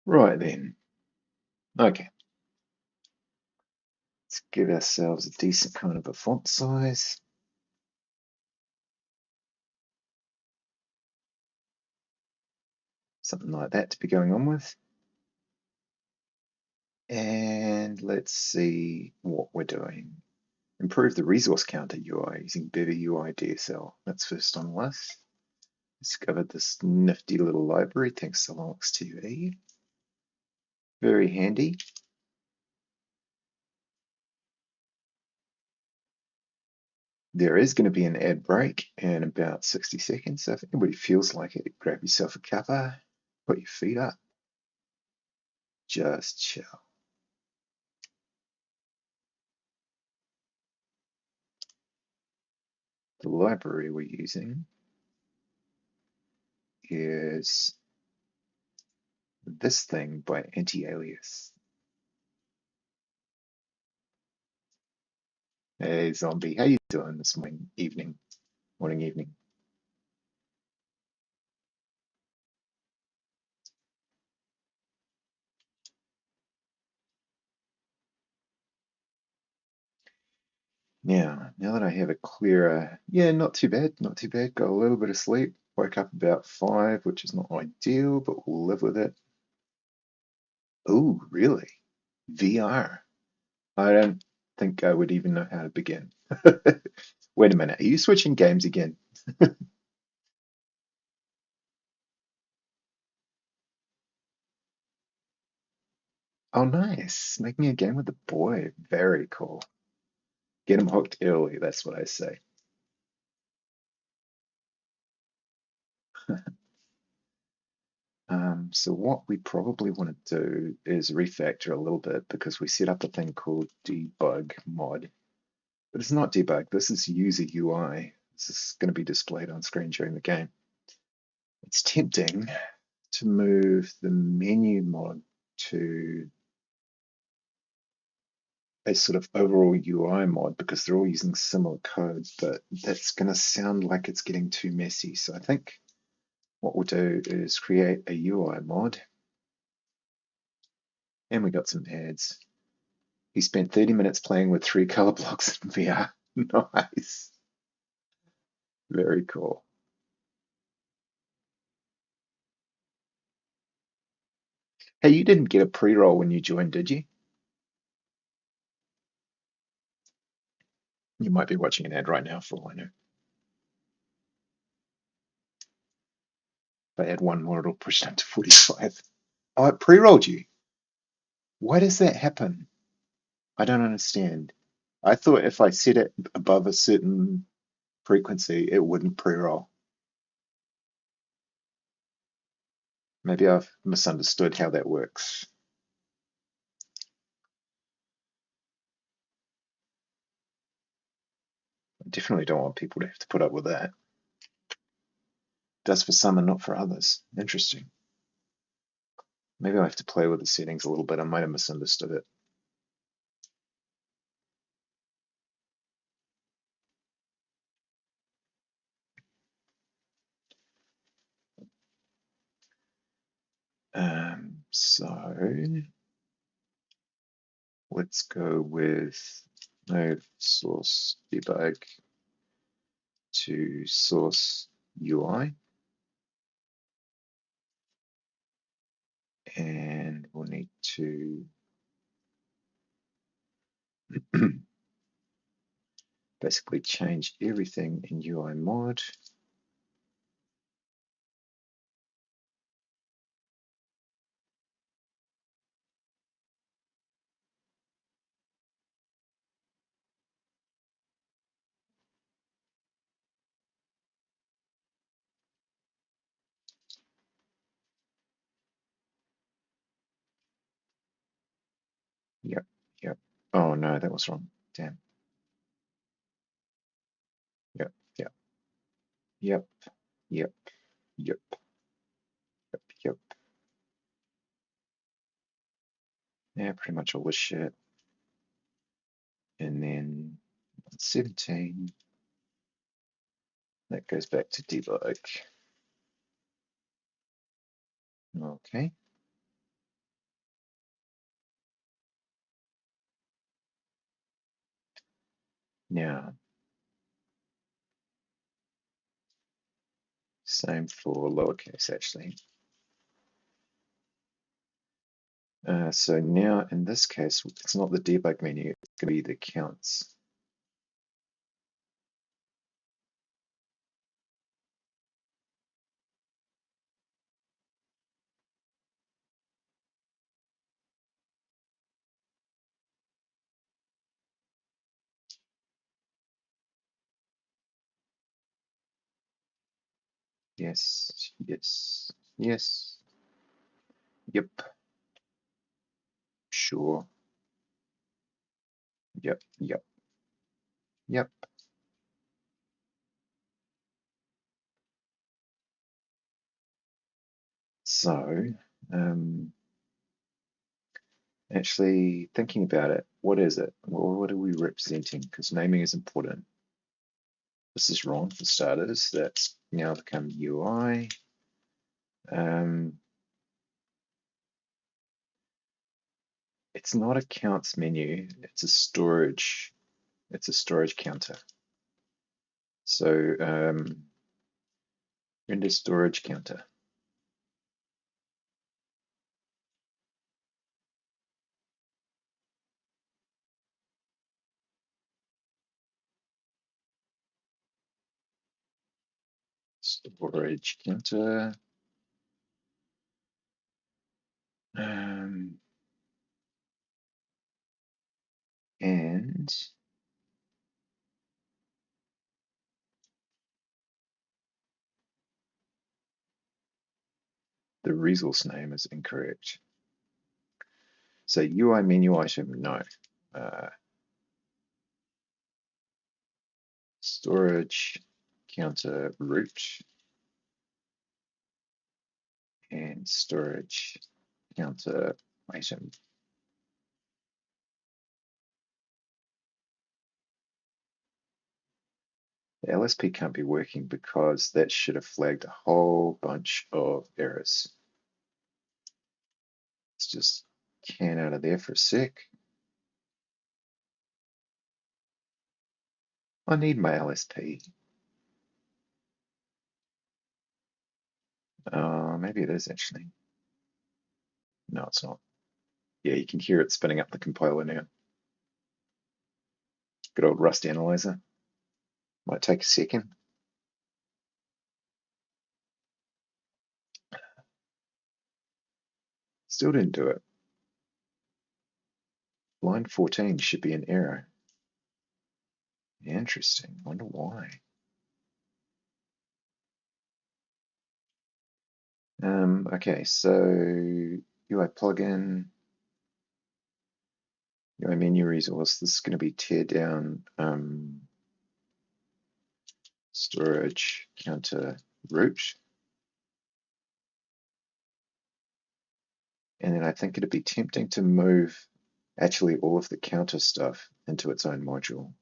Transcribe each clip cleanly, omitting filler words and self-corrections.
Right then. Okay, let's give ourselves a decent kind of a font size. Something like that to be going on with. And let's see what we're doing. Improve the resource counter UI using bevy-ui-dsl. That's first on the list. Discovered this nifty little library thanks to Linux TV. Very handy. There is going to be an ad break in about 60 seconds, so if anybody feels like it, grab yourself a cuppa, put your feet up, just chill. The library we're using is this thing by Anti-Alias. Hey zombie, how you doing this morning, evening? Now that I have a clearer, yeah, not too bad, not too bad. Got a little bit of sleep. Woke up about 5, which is not ideal, but we'll live with it. Oh, really? VR. I don't think I would even know how to begin. Wait a minute, are you switching games again? Oh, nice. Making a game with a boy. Very cool. Get him hooked early, that's what I say. So what we probably want to do is refactor a little bit because we set up a thing called debug mod. But it's not debug, this is user UI. This is going to be displayed on screen during the game. It's tempting to move the menu mod to a sort of overall UI mod because they're all using similar code, but that's going to sound like it's getting too messy. So I think what we'll do is create a UI mod, and we got some ads. He spent 30 minutes playing with 3 color blocks in VR. Nice. Very cool. Hey, you didn't get a pre-roll when you joined, did you? You might be watching an ad right now for all I know. If I add one more, it'll push down to 45. Oh, it pre-rolled you. Why does that happen? I don't understand. I thought if I set it above a certain frequency, it wouldn't pre-roll. Maybe I've misunderstood how that works. I definitely don't want people to have to put up with that. It does for some and not for others. Interesting. Maybe I have to play with the settings a little bit. I might have misunderstood it. So let's go with move source debug to source UI, and we'll need to basically change everything in UI mod. Yep, yep. Oh no, that was wrong. Damn. Yep, yep, yep, yep, yep, yep, yep. Yeah, pretty much all this shit. And then 17, that goes back to debug. Okay. Now, same for lowercase actually. So now in this case, it's not the debug menu, it's going to be the counts. Yes, yes, yes, yep, sure, yep, yep, yep. So, actually thinking about it, what is it? Well, what are we representing? Because naming is important. This is wrong for starters. That's now become UI. It's not a counts menu. It's a storage. It's a storage counter. So render storage counter. Storage counter. And the resource name is incorrect. So UI menu item, no. Storage counter root and storage counter item. The LSP can't be working because that should have flagged a whole bunch of errors. Let's just can out of there for a sec. I need my LSP. Maybe it is actually. No, it's not. Yeah, you can hear it spinning up the compiler now. Good old Rust analyzer. Might take a second. Still didn't do it. Line 14 should be an error. Interesting. Wonder why. Okay, so UI plugin, UI menu resource. This is going to be tear down storage counter root. And then I think it'd be tempting to move actually all of the counter stuff into its own module.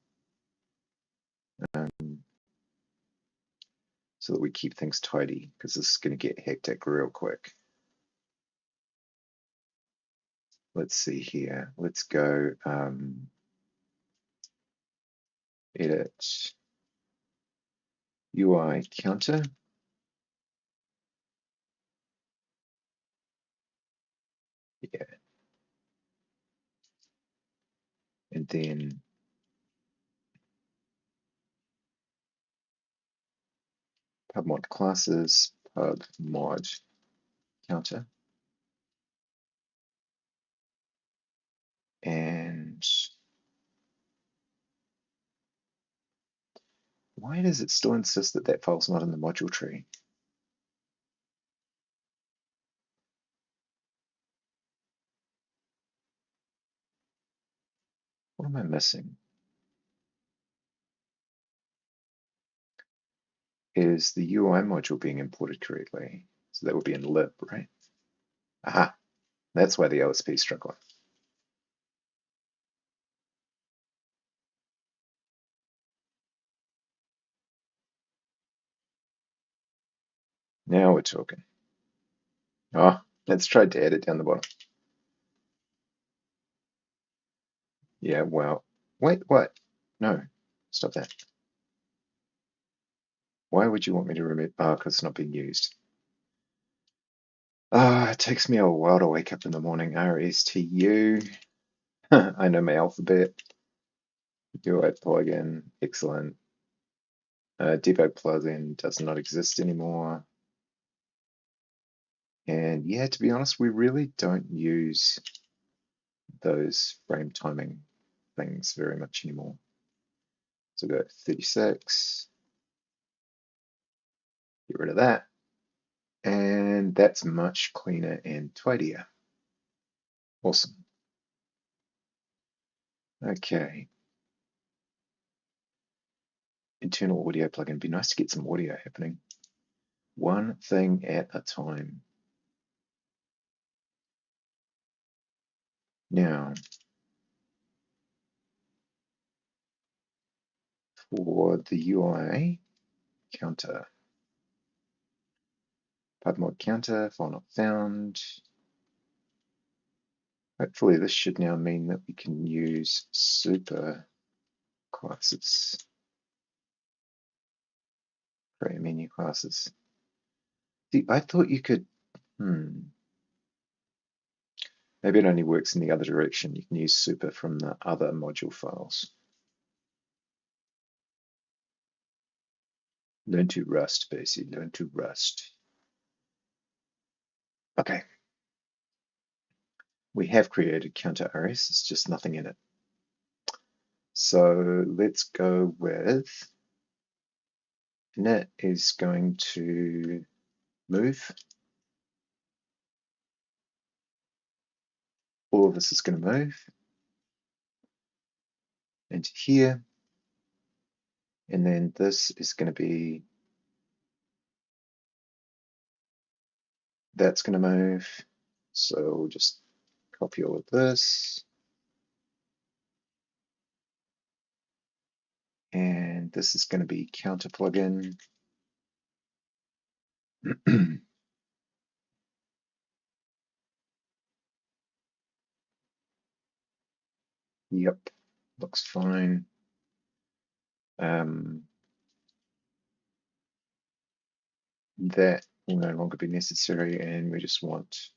So that we keep things tidy, because this is going to get hectic real quick. Let's see here. Let's go edit UI counter. Yeah. And then pubmod classes, pubmod counter. And why does it still insist that that file's not in the module tree? What am I missing? Is the UI module being imported correctly? So that would be in lib, right? Aha, that's why the LSP is struggling. Now we're talking. Oh, let's try to add it down the bottom. Yeah, well, wait, what? No. Stop that. Why would you want me to remove? Oh, because it's not being used. It takes me a while to wake up in the morning. RSTU. I know my alphabet. UI plugin. Excellent. Debug plugin does not exist anymore. And yeah, to be honest, we really don't use those frame timing things very much anymore. So go 36, get rid of that. And that's much cleaner and tidier. Awesome. Okay. Internal audio plugin. Be nice to get some audio happening. One thing at a time. Now, for the UI counter, PubMod counter, file not found. Hopefully this should now mean that we can use super classes, create menu classes. See, I thought you could, maybe it only works in the other direction. You can use super from the other module files. Learn to Rust, basically. Learn to Rust. Okay. We have created counter RS, it's just nothing in it. So let's go with init is going to move. All of this is going to move into here. And then this is going to be, that's going to move. So we'll just copy all of this. And this is going to be counter plugin. Yep, looks fine. That will no longer be necessary, and we just want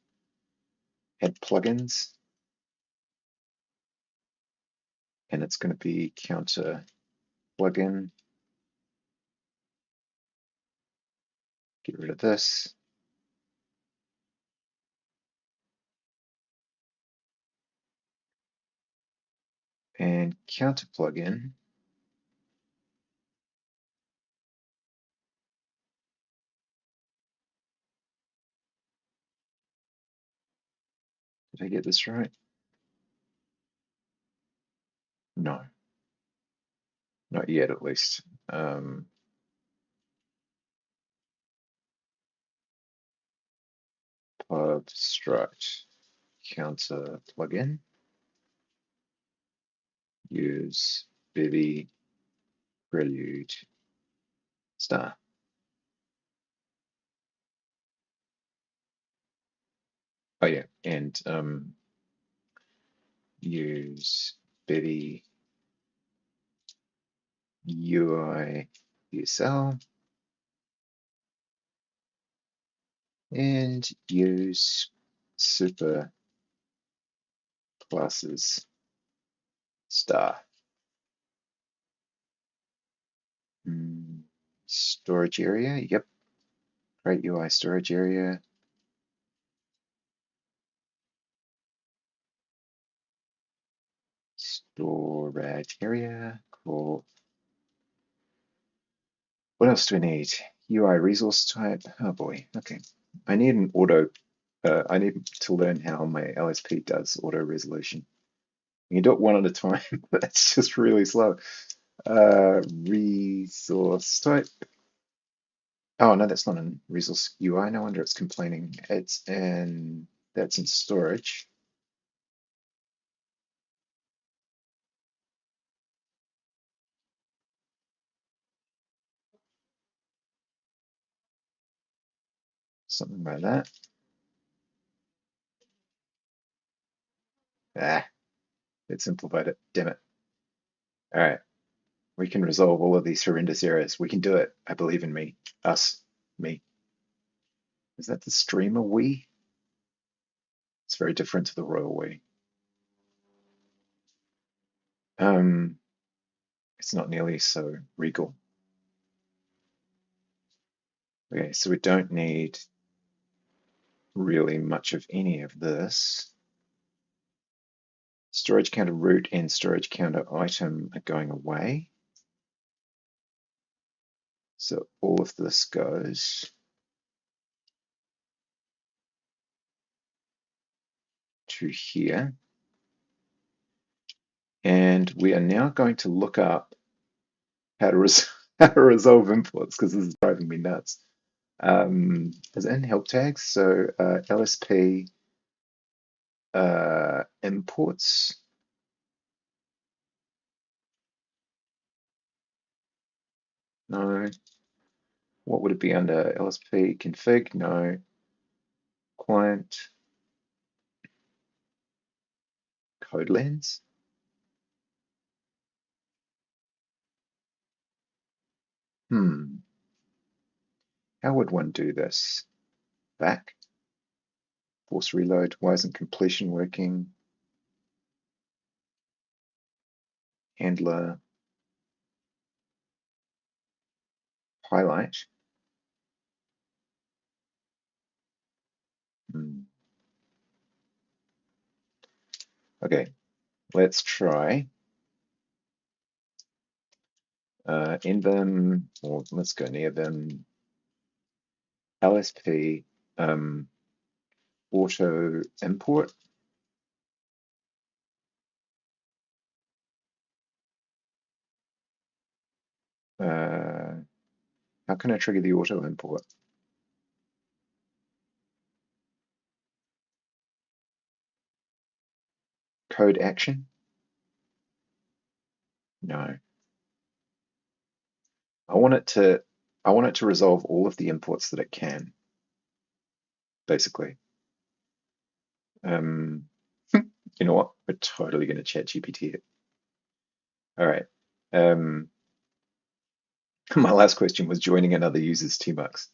add plugins, and it's going to be counter plugin. Get rid of this. And counter plugin. Did I get this right? No, not yet at least. Pub struct counter plugin. Use bevy prelude star. Oh yeah, and use bevy-ui-dsl and use super classes star. Storage area, yep. Create UI storage area. Storage area, cool. What else do we need? UI resource type, oh boy, okay. I need an auto, I need to learn how my LSP does auto resolution. You can do it one at a time, but it's just really slow. Resource type. Oh no, that's not in resource UI. No wonder it's complaining. It's in, that's in storage. Something like that. Ah, let's simplify it. Damn it. All right. We can resolve all of these horrendous errors. We can do it. I believe in me. Us. Me. Is that the streamer we? It's very different to the royal we. It's not nearly so regal. Okay, so we don't need really much of any of this. Storage counter root and storage counter item are going away. So all of this goes to here. And we are now going to look up how to, how to resolve imports because this is driving me nuts. Is it in help tags? So LSP imports. No. What would it be under LSP config? No. Client code lens. How would one do this? Back. Force reload. Why isn't completion working? Handler. Highlight. Okay, let's try nvim, or let's go near them. LSP auto import. How can I trigger the auto import? Code action? No. I want it to resolve all of the imports that it can, basically. You know what? We're totally going to chat GPT it. All right. My last question was joining another user's tmux.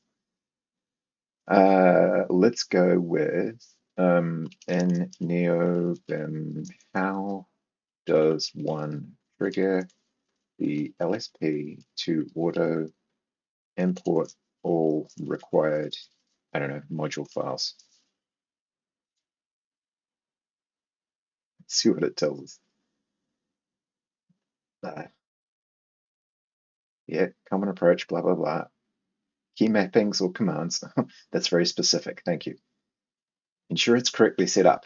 Let's go with in neobim, how does one trigger the LSP to auto import all required, I don't know, module files? Let's see what it tells us. Yeah, common approach, blah, blah, blah. Key mappings or commands. That's very specific. Thank you. Ensure it's correctly set up.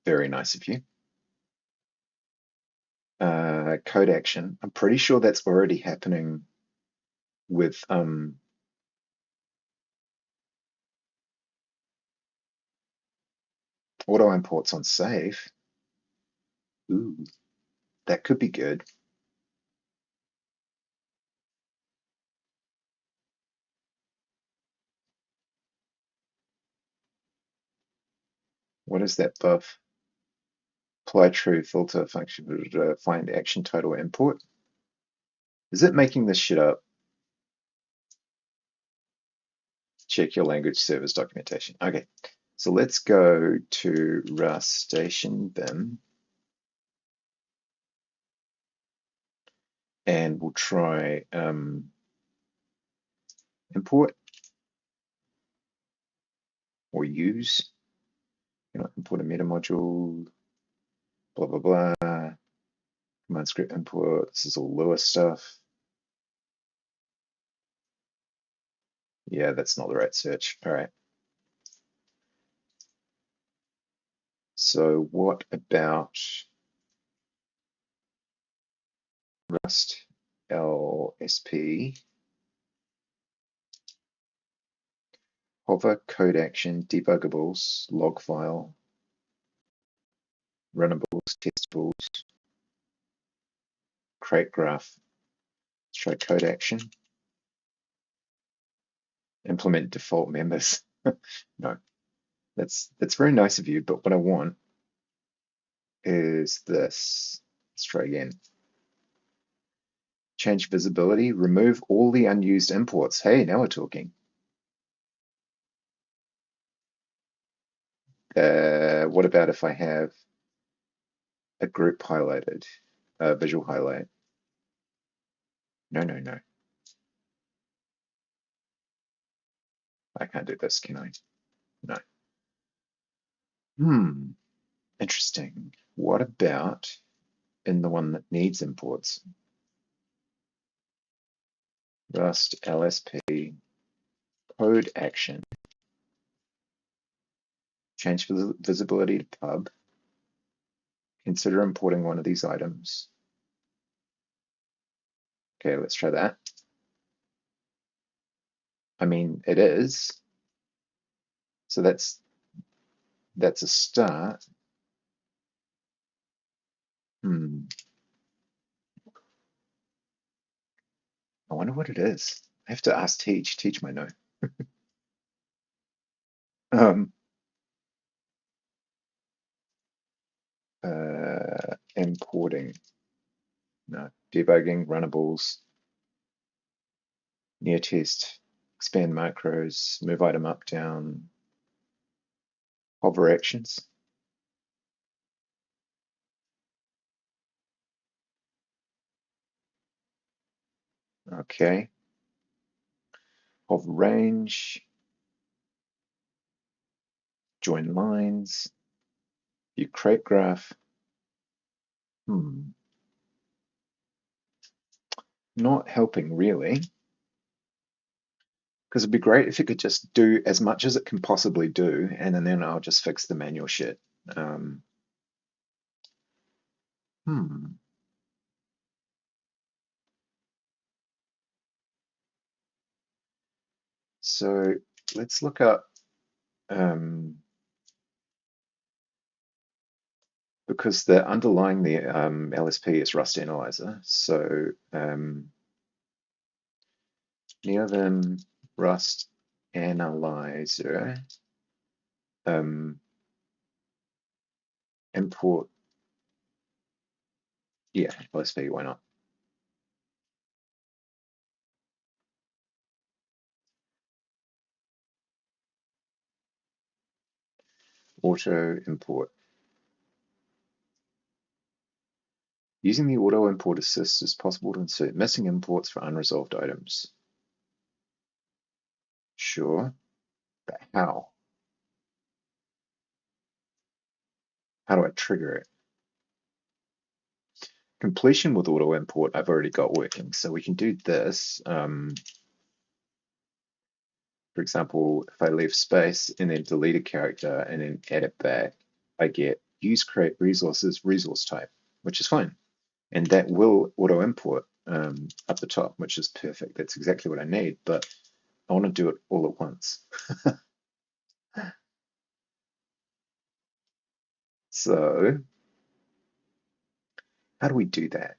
Very nice of you. Code action. I'm pretty sure that's already happening with auto imports on save. Ooh, that could be good. What is that buff? Apply true filter function, find action total import. Is it making this shit up? Check your language service documentation. Okay, so let's go to Rust station bin and we'll try import or use. Import a meta module, blah, blah, blah. Command script import. This is all Lua stuff. Yeah, that's not the right search. All right. So what about Rust LSP? Hover, code action, debuggables, log file, runnables, testables, crate graph. Let's try code action. Implement default members. No, that's very nice of you, but what I want is this. Let's try again. change visibility, remove all the unused imports. Hey, now we're talking. What about if I have a group highlighted, a visual highlight? No, no, no. I can't do this, can I? No. Interesting. What about in the one that needs imports? Rust LSP code action. Change visibility to pub. Consider importing one of these items. Okay, let's try that. I mean, it is. So that's a start. I wonder what it is. I have to ask Teach. Teach might know. Importing. No. Debugging, runnables, near test, expand macros, move item up, down, hover actions. Okay. Hover range, join lines, view crate graph. Not helping really. Because it'd be great if it could just do as much as it can possibly do, and then I'll just fix the manual shit. So let's look up, because the underlying the LSP is Rust Analyzer. So near them Rust Analyzer import, yeah, LSP, why not? Auto import. Using the auto import assist is possible to insert missing imports for unresolved items. Sure, but how? How do I trigger it? Completion with auto import I've already got working, so we can do this. For example, if I leave space and then delete a character and then add it back, I get use create resources resource type, which is fine. And that will auto import up the top, which is perfect. That's exactly what I need, but I want to do it all at once. So how do we do that?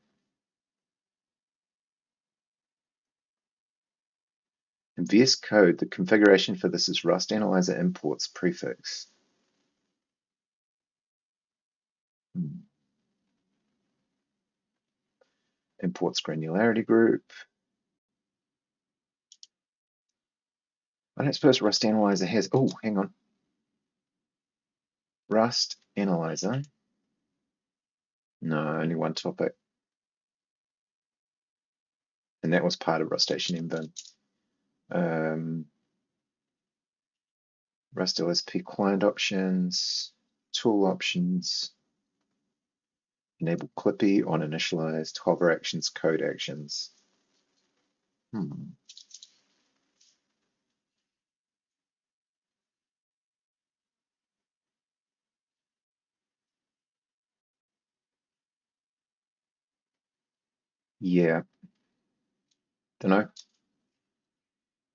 In VS Code, the configuration for this is Rust Analyzer imports prefix. Imports granularity group. I don't suppose Rust Analyzer has, oh, hang on. Rust Analyzer. No, only one topic. And that was part of Rustation Mbin. Rust LSP client options, tool options, enable Clippy on initialized, hover actions, code actions. Yeah, don't know.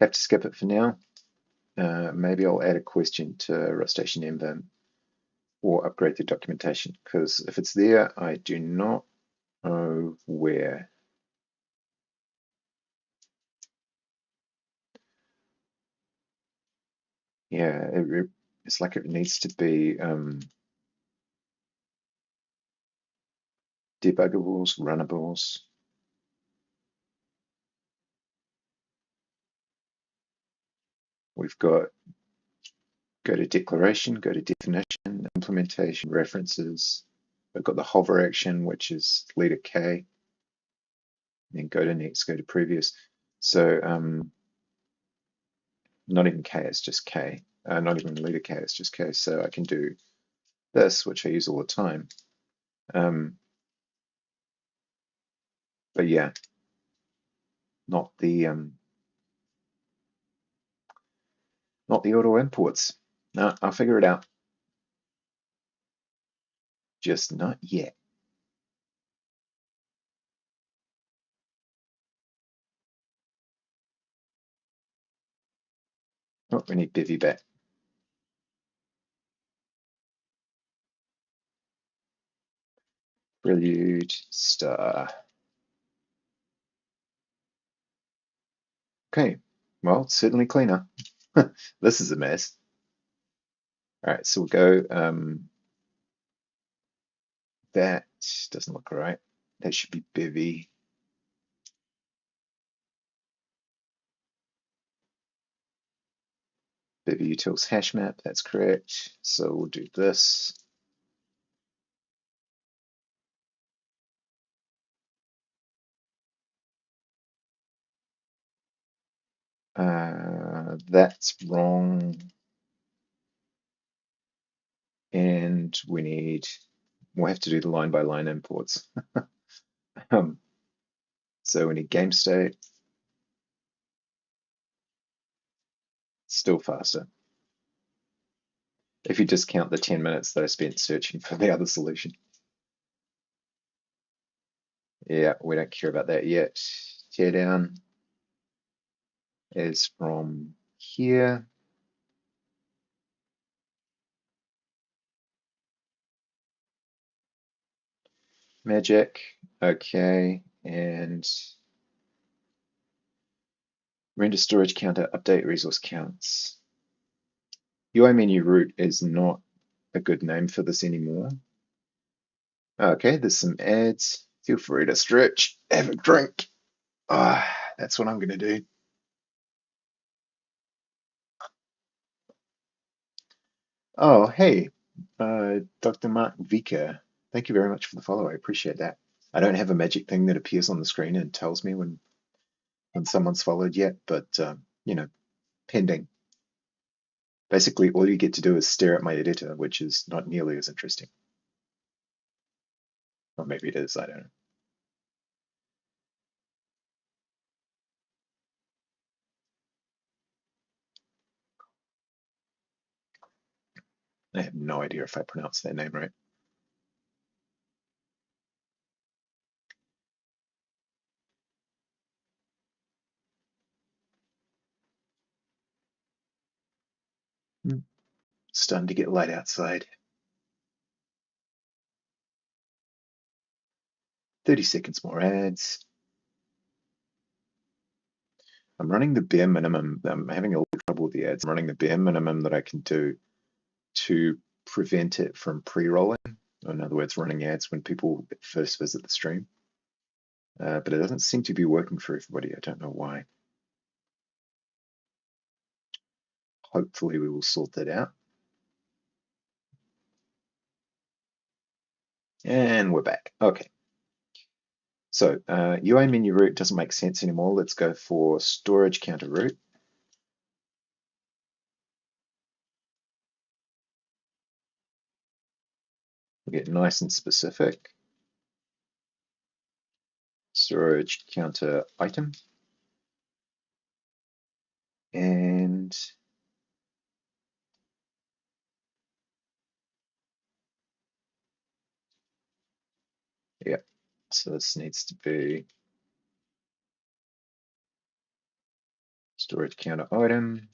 Have to skip it for now. Maybe I'll add a question to Rustation Mbin or upgrade the documentation, because if it's there, I do not know where. Yeah, it's like it needs to be debuggables, runnables. we've got go to declaration, go to definition, implementation, references. We've got the hover action, which is leader K. Then go to next, go to previous. So not even K, it's just K. Not even leader K, it's just K. So I can do this, which I use all the time. But yeah, not the auto imports. No, I'll figure it out. Just not yet. Oh, we need Bevy back. Prelude star. Okay, well, it's certainly cleaner. This is a mess. All right, so we'll go. That doesn't look right. That should be Bevy. Bevy-utils hash map. That's correct. So we'll do this. That's wrong. And we'll have to do the line by line imports. So we need game state. Still faster. If you discount the 10 minutes that I spent searching for the other solution. Yeah, we don't care about that yet. Teardown is from here. Magic, okay, and render storage counter, update resource counts. UI menu root is not a good name for this anymore. Okay, there's some ads. Feel free to stretch, have a drink. Ah, that's what I'm gonna do. Oh, hey, Dr. Mark Vika. Thank you very much for the follow. I appreciate that. I don't have a magic thing that appears on the screen and tells me when someone's followed yet, but you know, pending. Basically, all you get to do is stare at my editor, which is not nearly as interesting. Or maybe it is, I don't know. I have no idea if I pronounced their name right. It's starting to get light outside. 30 seconds more ads. I'm running the bare minimum. I'm having a little trouble with the ads. I'm running the bare minimum that I can do to prevent it from pre-rolling. In other words, running ads when people first visit the stream. But it doesn't seem to be working for everybody. I don't know why. Hopefully we will sort that out. And we're back. Okay. So UI menu root doesn't make sense anymore. Let's go for storage counter root. We'll get nice and specific. Storage counter item. And yeah, so this needs to be storage counter item.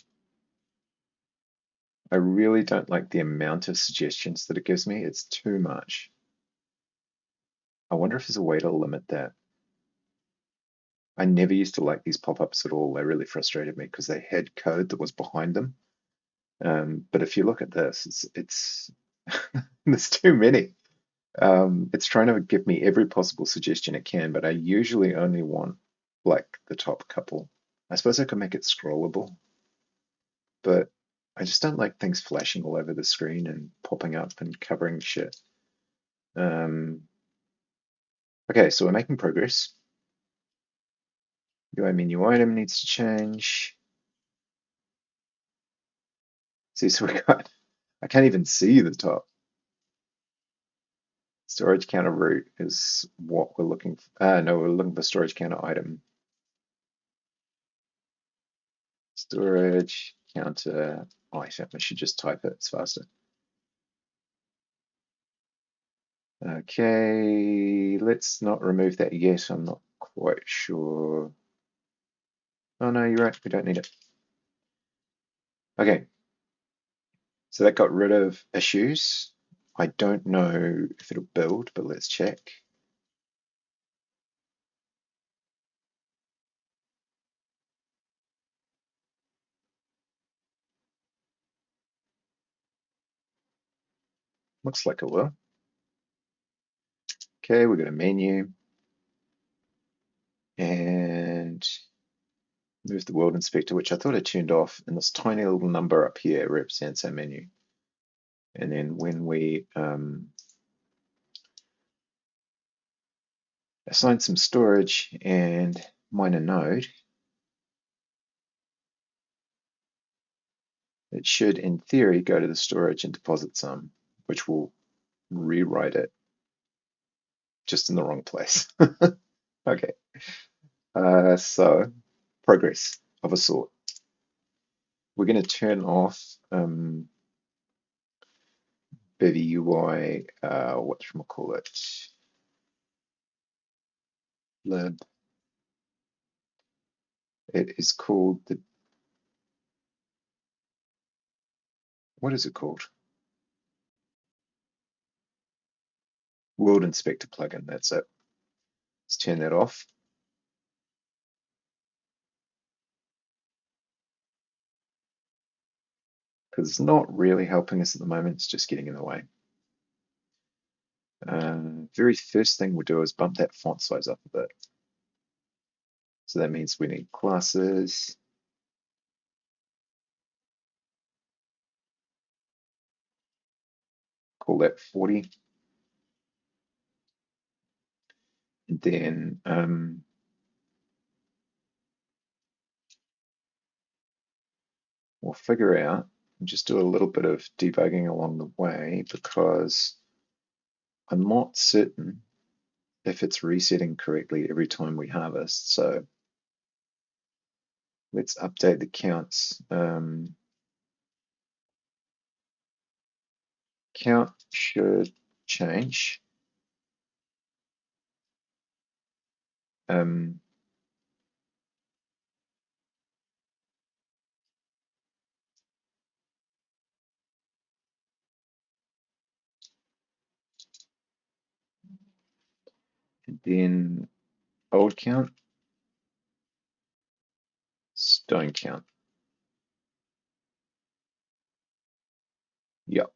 I really don't like the amount of suggestions that it gives me. It's too much. I wonder if there's a way to limit that. I never used to like these pop-ups at all. They really frustrated me because they had code that was behind them. But if you look at this, it's there's too many. It's trying to give me every possible suggestion it can, but I usually only want like the top couple. I suppose I could make it scrollable. but I just don't like things flashing all over the screen and popping up and covering shit. Okay, so we're making progress. UI menu item needs to change. See, so we got, I can't even see the top. Storage counter root is what we're looking for. No, we're looking for storage counter item. Storage counter item. I should just type it, it's faster. Okay, let's not remove that yet. I'm not quite sure. Oh no, you're right, we don't need it. Okay, so that got rid of issues. I don't know if it'll build, but let's check. Looks like it will. Okay, we've got a menu and move the world inspector, which I thought I turned off, and this tiny little number up here represents our menu. And then when we assign some storage and mine a node, it should, in theory, go to the storage and deposit some, which will rewrite it just in the wrong place. Okay, so progress of a sort. We're going to turn off bevy-ui, what should we call it? Lib. It is called the, what is it called? World Inspector plugin, that's it. Let's turn that off. Because it's not really helping us at the moment, it's just getting in the way. Very first thing we'll do is bump that font size up a bit. So that means we need classes. Call that 40. And then we'll figure out and just do a little bit of debugging along the way because I'm not certain if it's resetting correctly every time we harvest. So let's update the counts. Count should change. And then old count, stone count. Yep.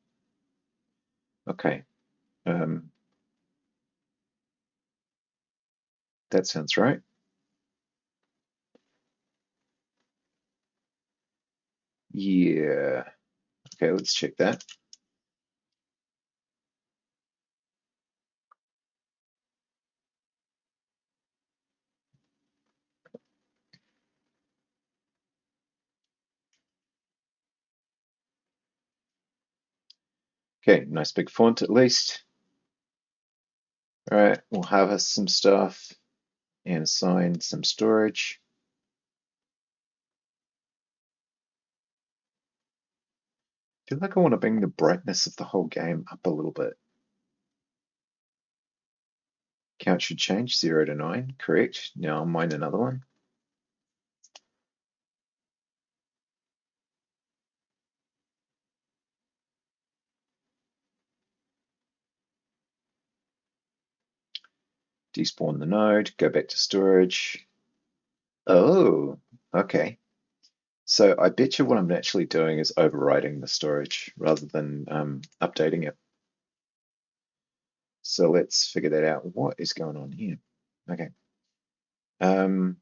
Okay. That sounds right. Yeah. Okay, let's check that. Okay, nice big font at least. All right, we'll harvest some stuff and assign some storage. I feel like I want to bring the brightness of the whole game up a little bit. Count should change 0 to 9, correct. Now I'll mine another one. Despawn the node, go back to storage. Oh, okay. So I bet you what I'm actually doing is overriding the storage rather than updating it. So let's figure that out. What is going on here? Okay. So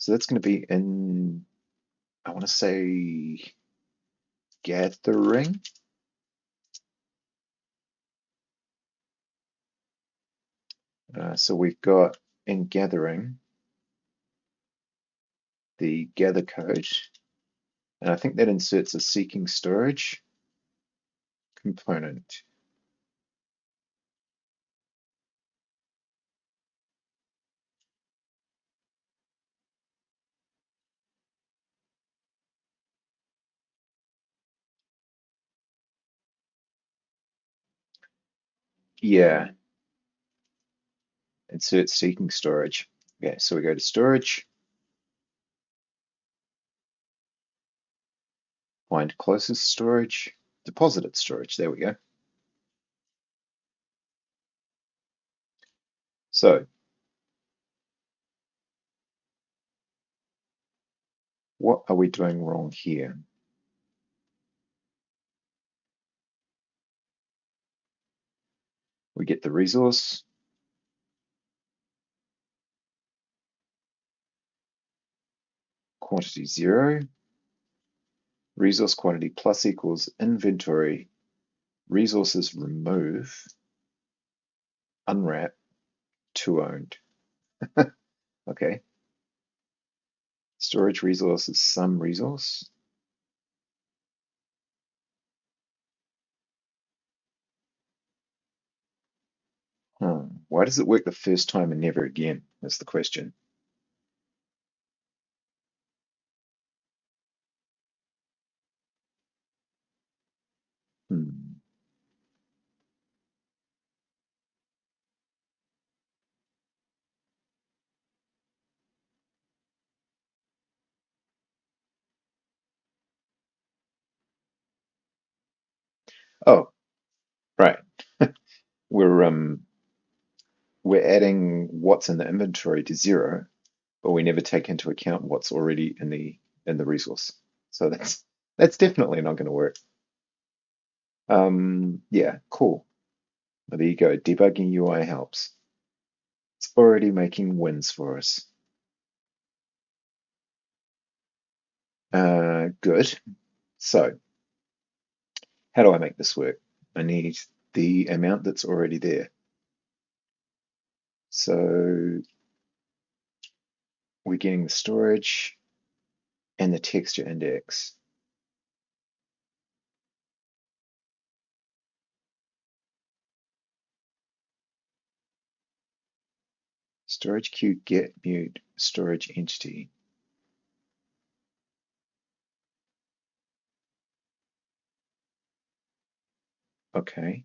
that's going to be in I want to say gathering. So we've got in gathering the gather code, and I think that inserts a seeking storage component. Yeah, insert seeking storage. Okay, so we go to storage, find closest storage, deposited storage. There we go. So what are we doing wrong here? We get the resource, quantity 0, resource quantity plus equals inventory, resources remove, unwrap, to owned. Okay. Storage resource is some resource. Why does it work the first time and never again? That's the question. Hmm. Oh, right. We're we're adding what's in the inventory to 0, but we never take into account what's already in the resource. So that's definitely not going to work. Yeah, cool. Well, there you go. Debugging UI helps. It's already making wins for us. Good. So, how do I make this work? I need the amount that's already there. So we're getting the storage and the texture index. Storage queue get mute storage entity. Okay.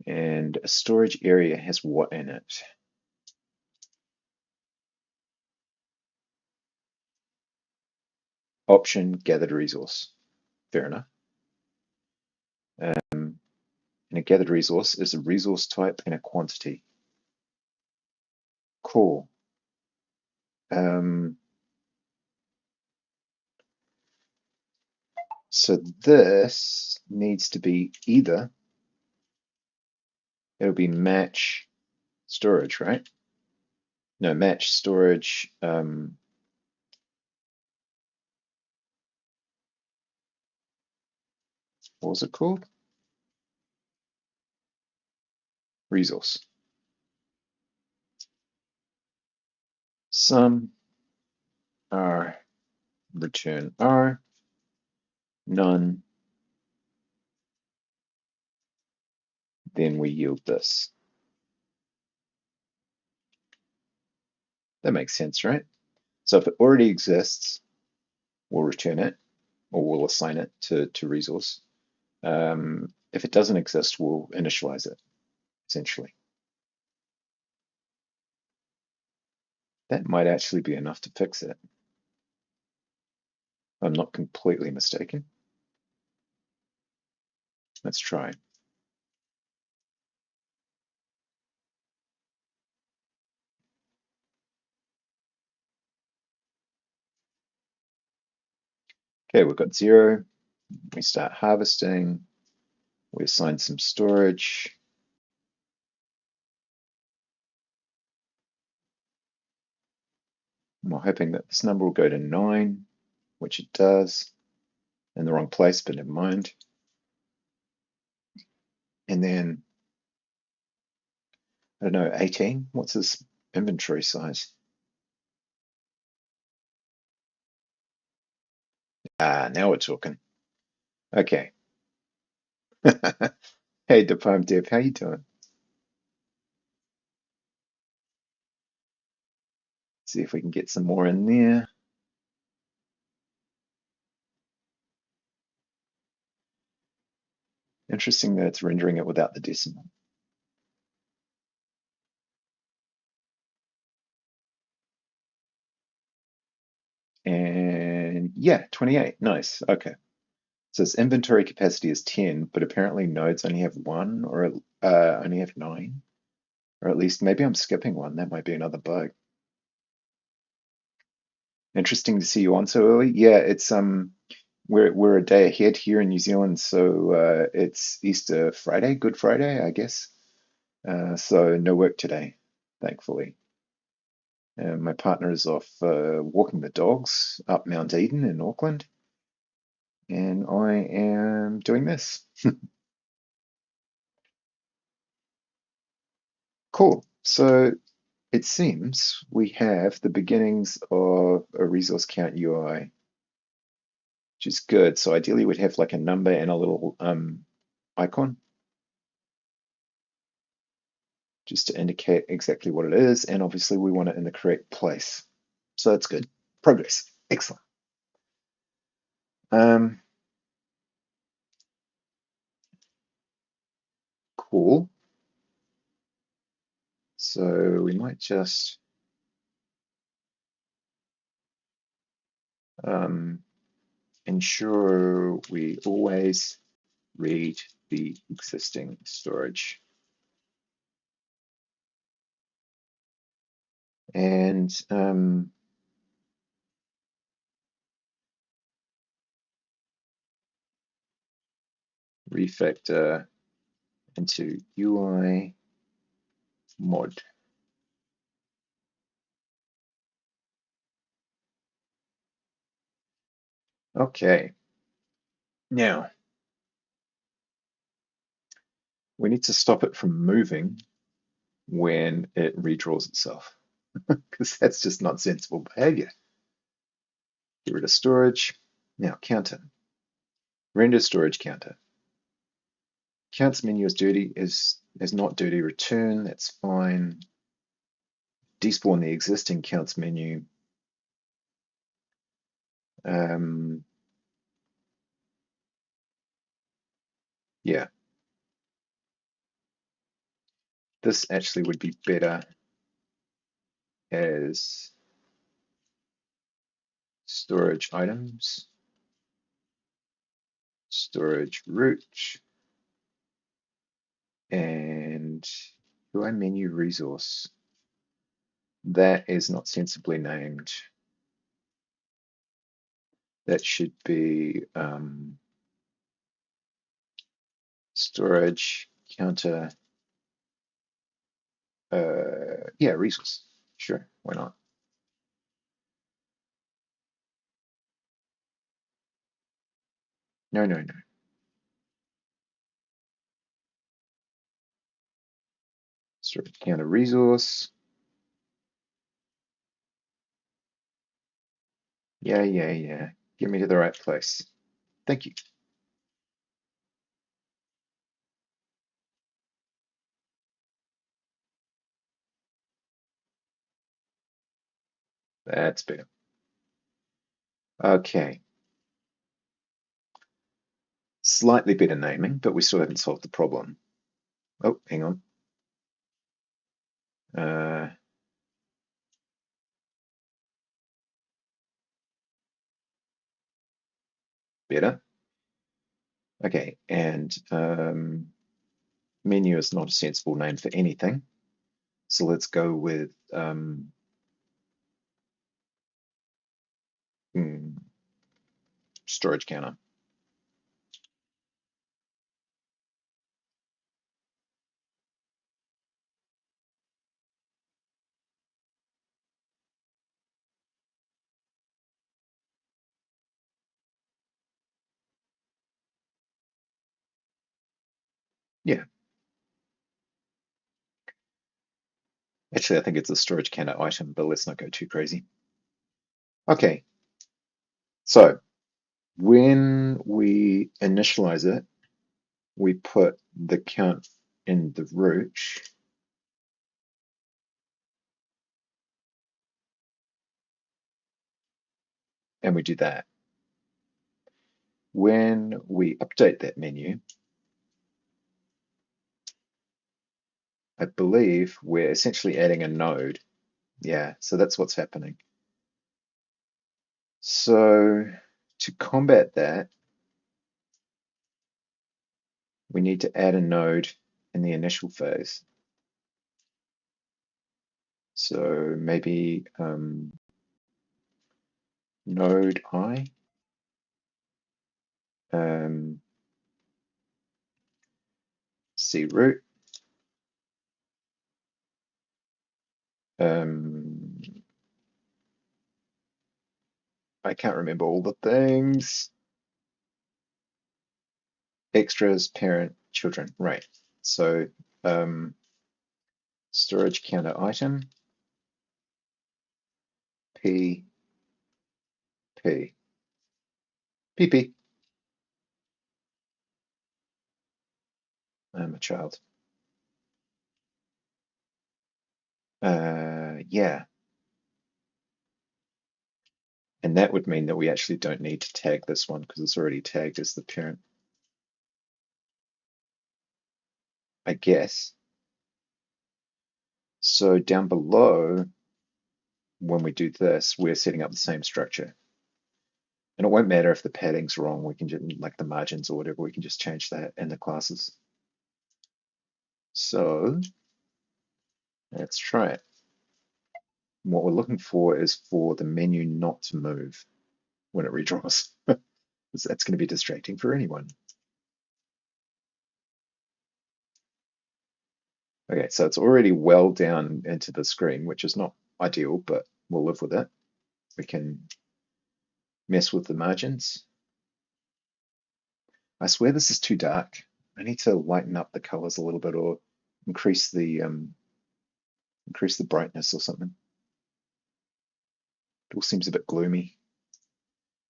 And a storage area has what in it? Option gathered resource. Fair enough. And a gathered resource is a resource type and a quantity. Cool. Um, so this needs to be either, it'll be match storage, right? No, match storage. What was it called? Resource. Sum r return r, none, then we yield this. That makes sense, right? So if it already exists, we'll return it or we'll assign it to resource. If it doesn't exist, we'll initialize it, essentially. That might actually be enough to fix it. I'm not completely mistaken. Let's try. Okay, we've got 0. We start harvesting. We assign some storage. I'm hoping that this number will go to 9, which it does. In the wrong place, but never mind. And then, I don't know, 18? What's this inventory size? Ah, now we're talking. Okay. Hey, Depom Dev, how you doing? See if we can get some more in there. Interesting that it's rendering it without the decimal. And yeah, 28. Nice. Okay. So its inventory capacity is 10, but apparently nodes only have 1 or only have 9. Or at least maybe I'm skipping one. That might be another bug. Interesting to see you on so early. Yeah, it's we're a day ahead here in New Zealand, so it's Easter Friday, Good Friday, I guess. So no work today, thankfully. My partner is off walking the dogs up Mount Eden in Auckland, and I am doing this. Cool. So it seems we have the beginnings of a resource count UI, which is good. So ideally we'd have like a number and a little icon just to indicate exactly what it is. And obviously we want it in the correct place. So that's good. Progress. Excellent. Um, cool. So we might just ensure we always read the existing storage. And refactor into UI mod. Okay. Now we need to stop it from moving when it redraws itself, because that's just not sensible behavior. Get rid of storage. Now counter. Render storage counter. Counts menu is dirty, is not dirty. Return, that's fine. Despawn the existing counts menu. Yeah, this actually would be better as storage items, storage root, and UI menu resource. That is not sensibly named. That should be storage counter. Yeah, resource. Sure, why not? No, no, no. Storage counter resource. Yeah, yeah, yeah. Get me to the right place. Thank you. That's better. Okay. Slightly better naming, but we still haven't solved the problem. Oh, hang on. Uh, better. Okay, and menu is not a sensible name for anything. So let's go with storage counter. Yeah. Actually, I think it's a storage counter item, but let's not go too crazy. Okay, so when we initialize it, we put the count in the root, and we do that. When we update that menu, I believe we're essentially adding a node. Yeah, so that's what's happening. So to combat that, we need to add a node in the initial phase. So maybe node I, C root, I can't remember all the things. Extras, parent, children, right. So storage counter item, P, P, PP. I'm a child. Yeah, and that would mean that we actually don't need to tag this one because it's already tagged as the parent, I guess. So down below, when we do this, we're setting up the same structure. And it won't matter if the padding's wrong. We can just, like the margins or whatever, we can just change that in the classes. So let's try it. And what we're looking for is for the menu not to move when it redraws. That's going to be distracting for anyone. Okay, so it's already well down into the screen, which is not ideal, but we'll live with it. We can mess with the margins. I swear this is too dark. I need to lighten up the colors a little bit or increase the brightness or something. It all seems a bit gloomy.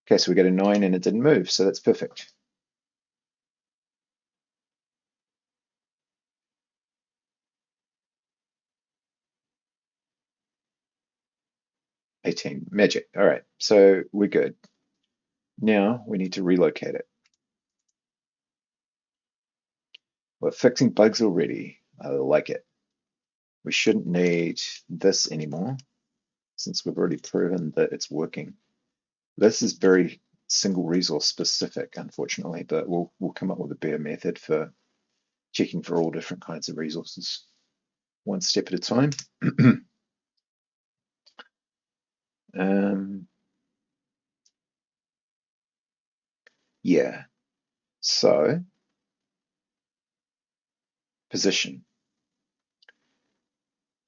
Okay, so we got a 9 and it didn't move, so that's perfect. 18, magic. All right, so we're good. Now we need to relocate it. We're fixing bugs already. I like it. We shouldn't need this anymore since we've already proven that it's working. This is very single resource specific, unfortunately, but we'll come up with a better method for checking for all different kinds of resources, one step at a time. um, yeah, so position.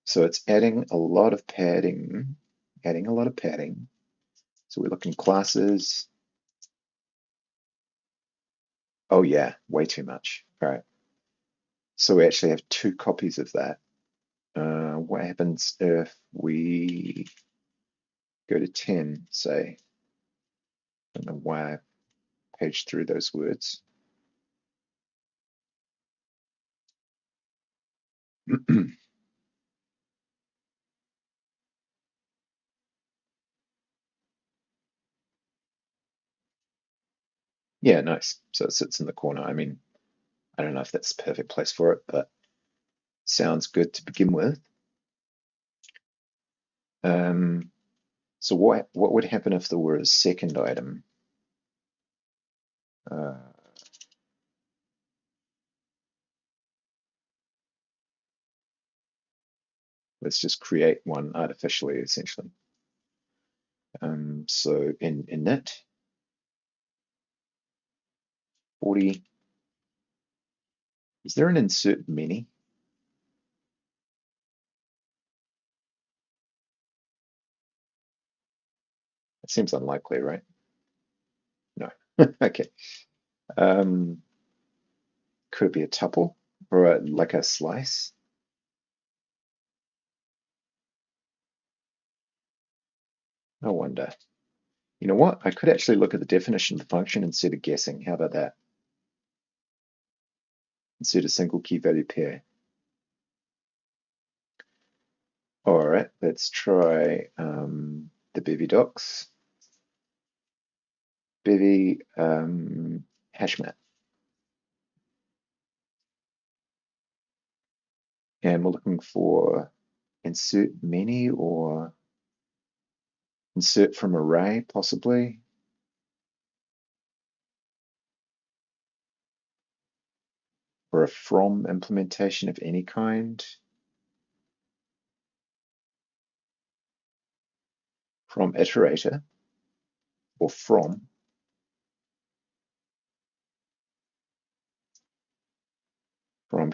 So it's adding a lot of padding, adding a lot of padding. So we're looking classes. Oh yeah, way too much. All right. So we actually have two copies of that. What happens if we go to 10, say? I don't know why I paged through those words. Yeah, nice. So it sits in the corner. I mean, I don't know if that's the perfect place for it, but sounds good to begin with. Um, so what would happen if there were a second item? Uh, let's just create one artificially, essentially. So in init 40, is there an insert many? It seems unlikely, right? No. Okay. Could it be a tuple? or like a slice. No wonder. You know what? I could actually look at the definition of the function instead of guessing. How about that? Insert a single key value pair. All right, let's try the bevy docs. Bevy hashmat. And we're looking for insert many or insert from array, possibly. Or a from implementation of any kind. From iterator or from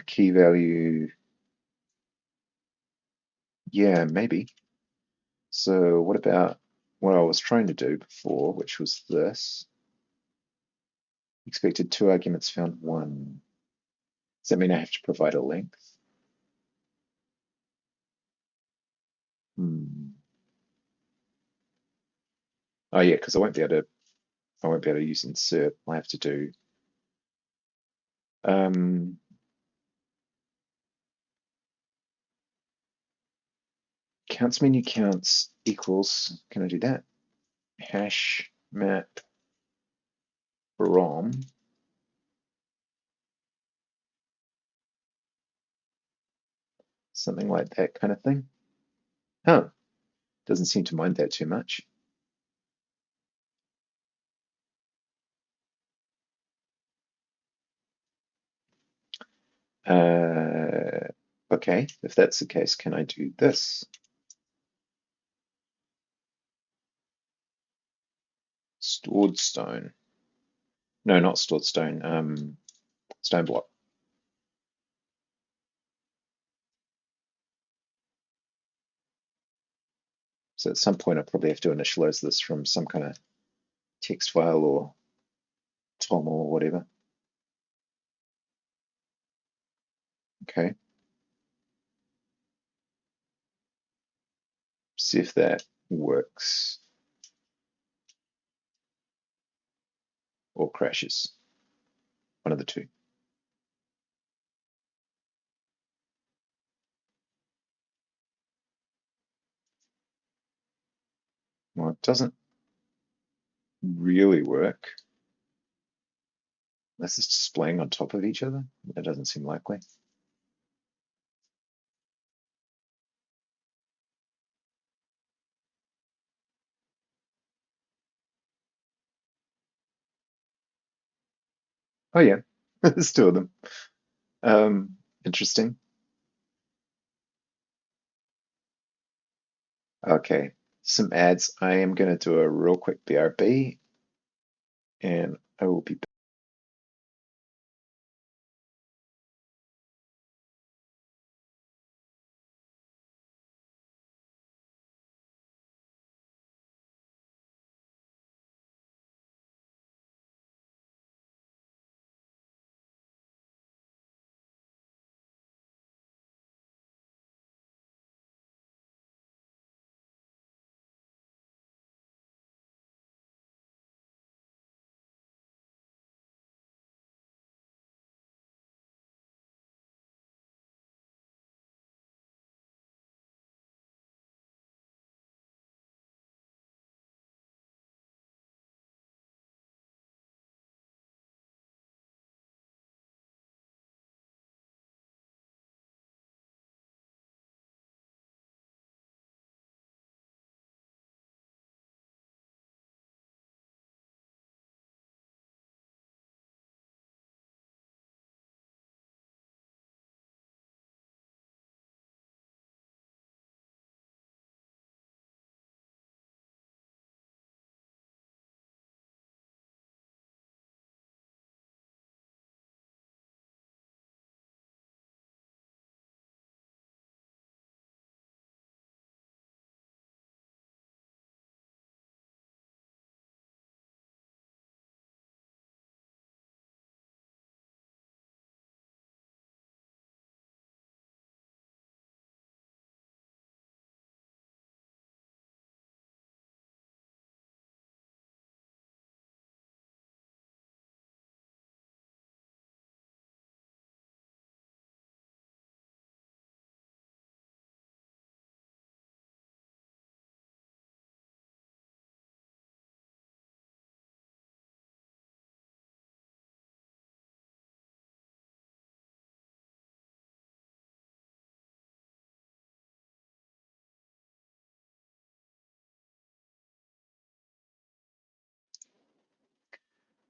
key value. Yeah, maybe. So what about what I was trying to do before, which was this? Expected two arguments, found one. Does that mean I have to provide a length? Hmm. Oh yeah, because I won't be able to use insert. I have to do um, counts menu counts equals. Can I do that? Hash map from something like that kind of thing. Oh, doesn't seem to mind that too much. Okay, if that's the case, can I do this? Stored stone. No, not stored stone. Stone block. So at some point, I probably have to initialize this from some kind of text file or TOM or whatever. Okay. See if that works or crashes. One of the two. Well, it doesn't really work. This is displaying on top of each other. That doesn't seem likely. Oh yeah, there's two of them. Interesting. Okay, some ads. I am going to do a real quick BRB and I will be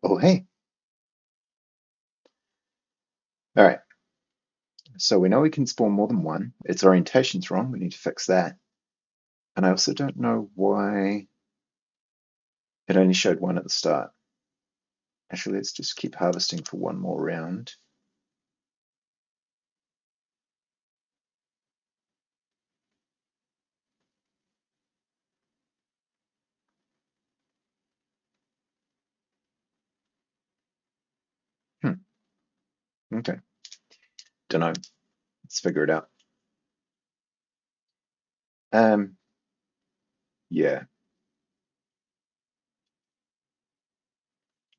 Oh, hey. All right. So we know we can spawn more than one. Its orientation's wrong. We need to fix that. And I also don't know why it only showed one at the start. Actually, let's just keep harvesting for one more round. Hmm. Okay. Don't know. Let's figure it out. Um, yeah.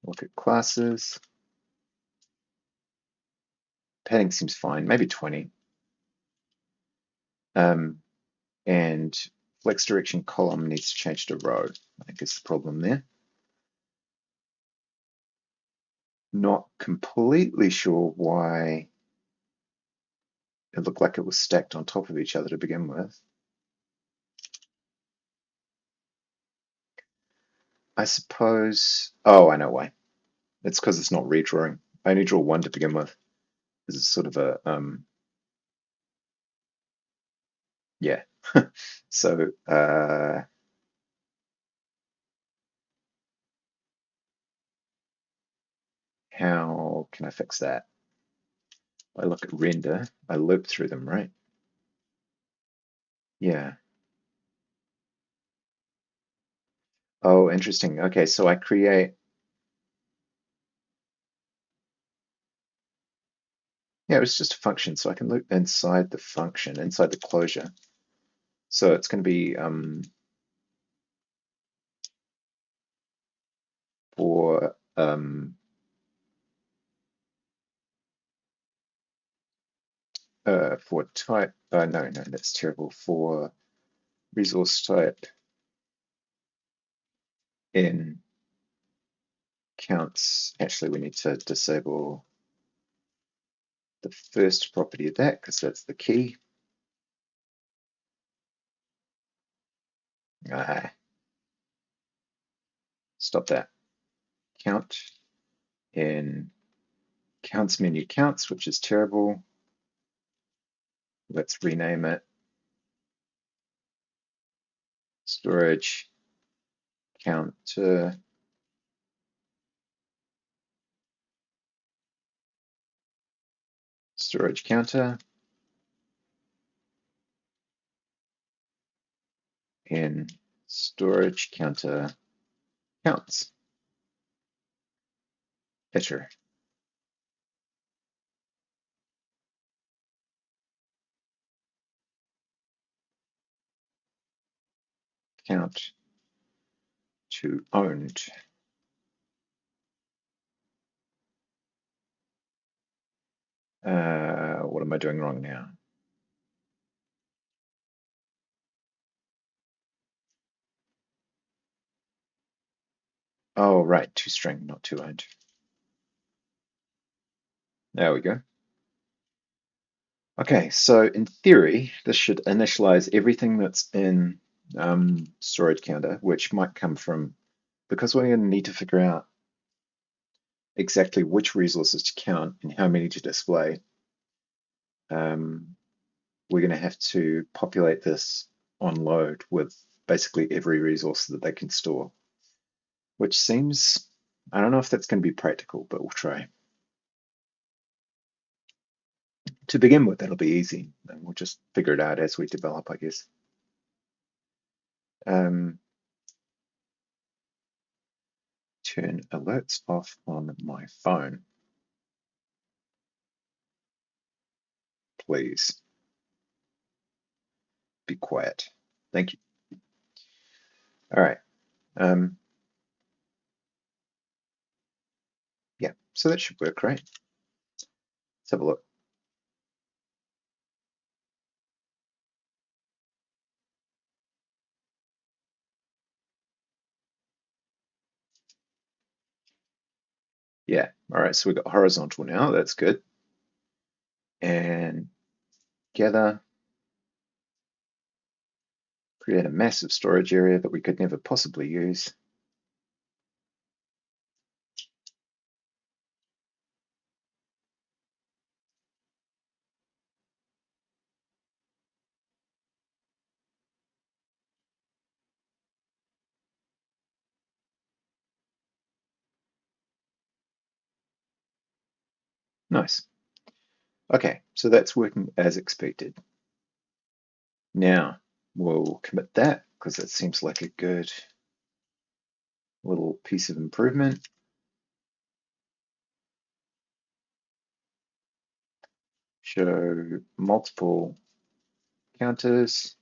Look at classes. Padding seems fine. Maybe 20. Um, and flex direction column needs to change to row. I think is the problem there. Not completely sure why it looked like it was stacked on top of each other to begin with. I suppose. Oh, I know why. It's because it's not redrawing. I only draw one to begin with. This is sort of a yeah. So how can I fix that? I look at render. I loop through them, right? Yeah. Oh, interesting. Okay, so I create. Yeah, it was just a function, so I can loop inside the function, inside the closure. So it's going to be for for type. No, no, that's terrible. For resource type in counts. Actually, we need to disable the first property of that because that's the key. Ah, stop that. Count in counts menu counts, which is terrible. Let's rename it storage counter storage counter in storage counter counts. Iter count to owned. What am I doing wrong now? Oh, right, to string, not to owned. There we go. Okay, so in theory, this should initialize everything that's in storage counter, which might come from, because we're going to need to figure out exactly which resources to count and how many to display. We're going to have to populate this on load with basically every resource that they can store, which seems, I don't know if that's going to be practical, but we'll try. To begin with, that'll be easy, and we'll just figure it out as we develop, I guess. Um, turn alerts off on my phone, please. Be quiet. Thank you. All right. Um, yeah, so that should work, right? Let's have a look. Yeah, all right, so we've got horizontal now, that's good. And gather, create a massive storage area that we could never possibly use. Nice. Okay, so that's working as expected. Now we'll commit that because it seems like a good little piece of improvement. Show multiple counters,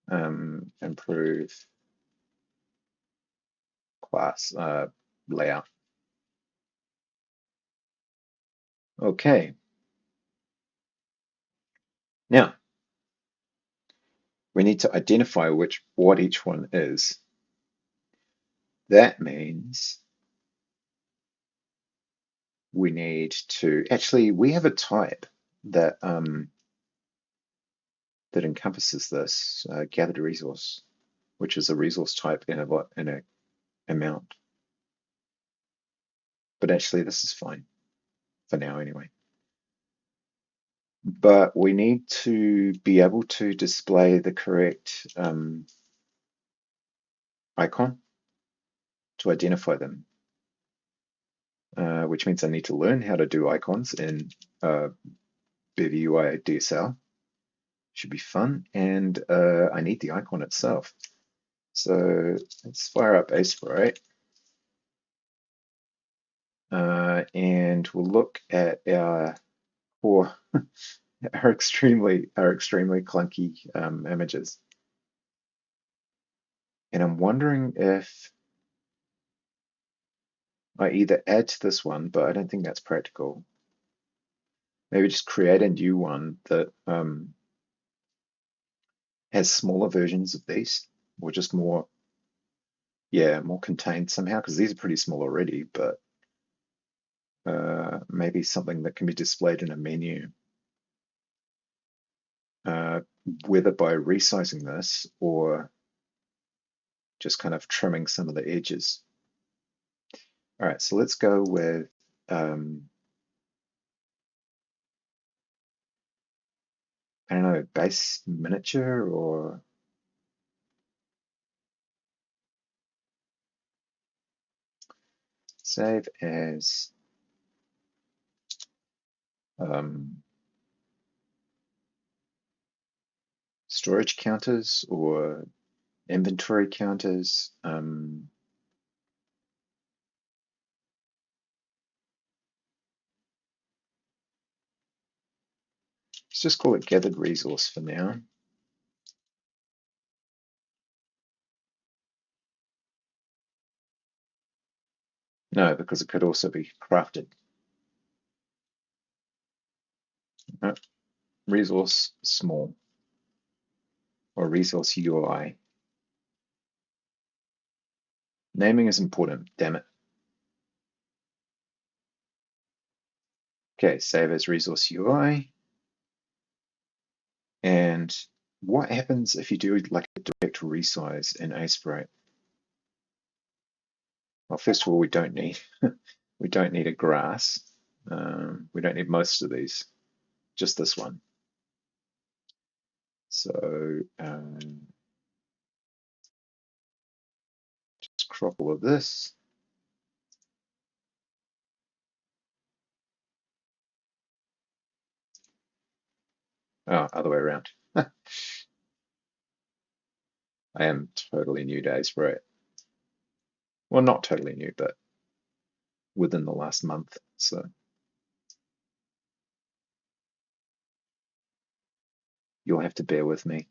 improve class layout. Okay. Now we need to identify what each one is. That means we need to actually we have a type that that encompasses this gathered resource, which is a resource type in a amount. But actually, this is fine for now anyway. But we need to be able to display the correct icon to identify them, which means I need to learn how to do icons in bevy-ui-dsl. Should be fun, and I need the icon itself. So let's fire up Aspirate, and we'll look at our core, our extremely clunky images. And I'm wondering if I either add to this one, but I don't think that's practical. Maybe just create a new one that has smaller versions of these, or just more, yeah, more contained somehow, because these are pretty small already, but maybe something that can be displayed in a menu, whether by resizing this or just kind of trimming some of the edges. All right, so let's go with I don't know, base miniature or save as storage counters or inventory counters. Let's just call it gathered resource for now. No, because it could also be crafted. Resource small or resource UI. Naming is important, damn it. Okay, save as resource UI. And what happens if you do like a direct resize in Aspirate? Well, first of all, we don't need we don't need a grass. We don't need most of these, just this one. So just crop all of this. Oh, other way around. I am totally new to Aspirate. Well, not totally new, but within the last month. So you'll have to bear with me.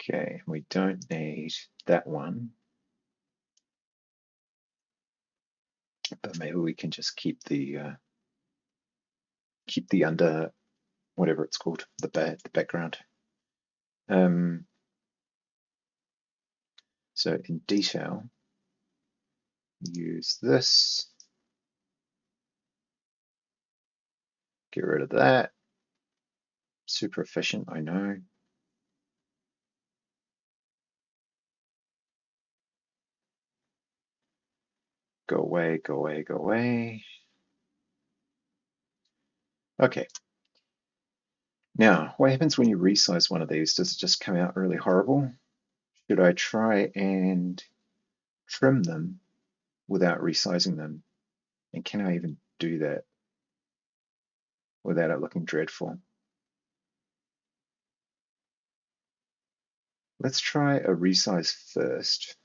Okay, we don't need that one, but maybe we can just keep the under whatever it's called, the background. So in detail, use this. Get rid of that. Super efficient, I know. Go away, go away, go away. Okay, Now, what happens when you resize one of these? Does it just come out really horrible? Should I try and trim them without resizing them? And can I even do that without it looking dreadful? Let's try a resize first.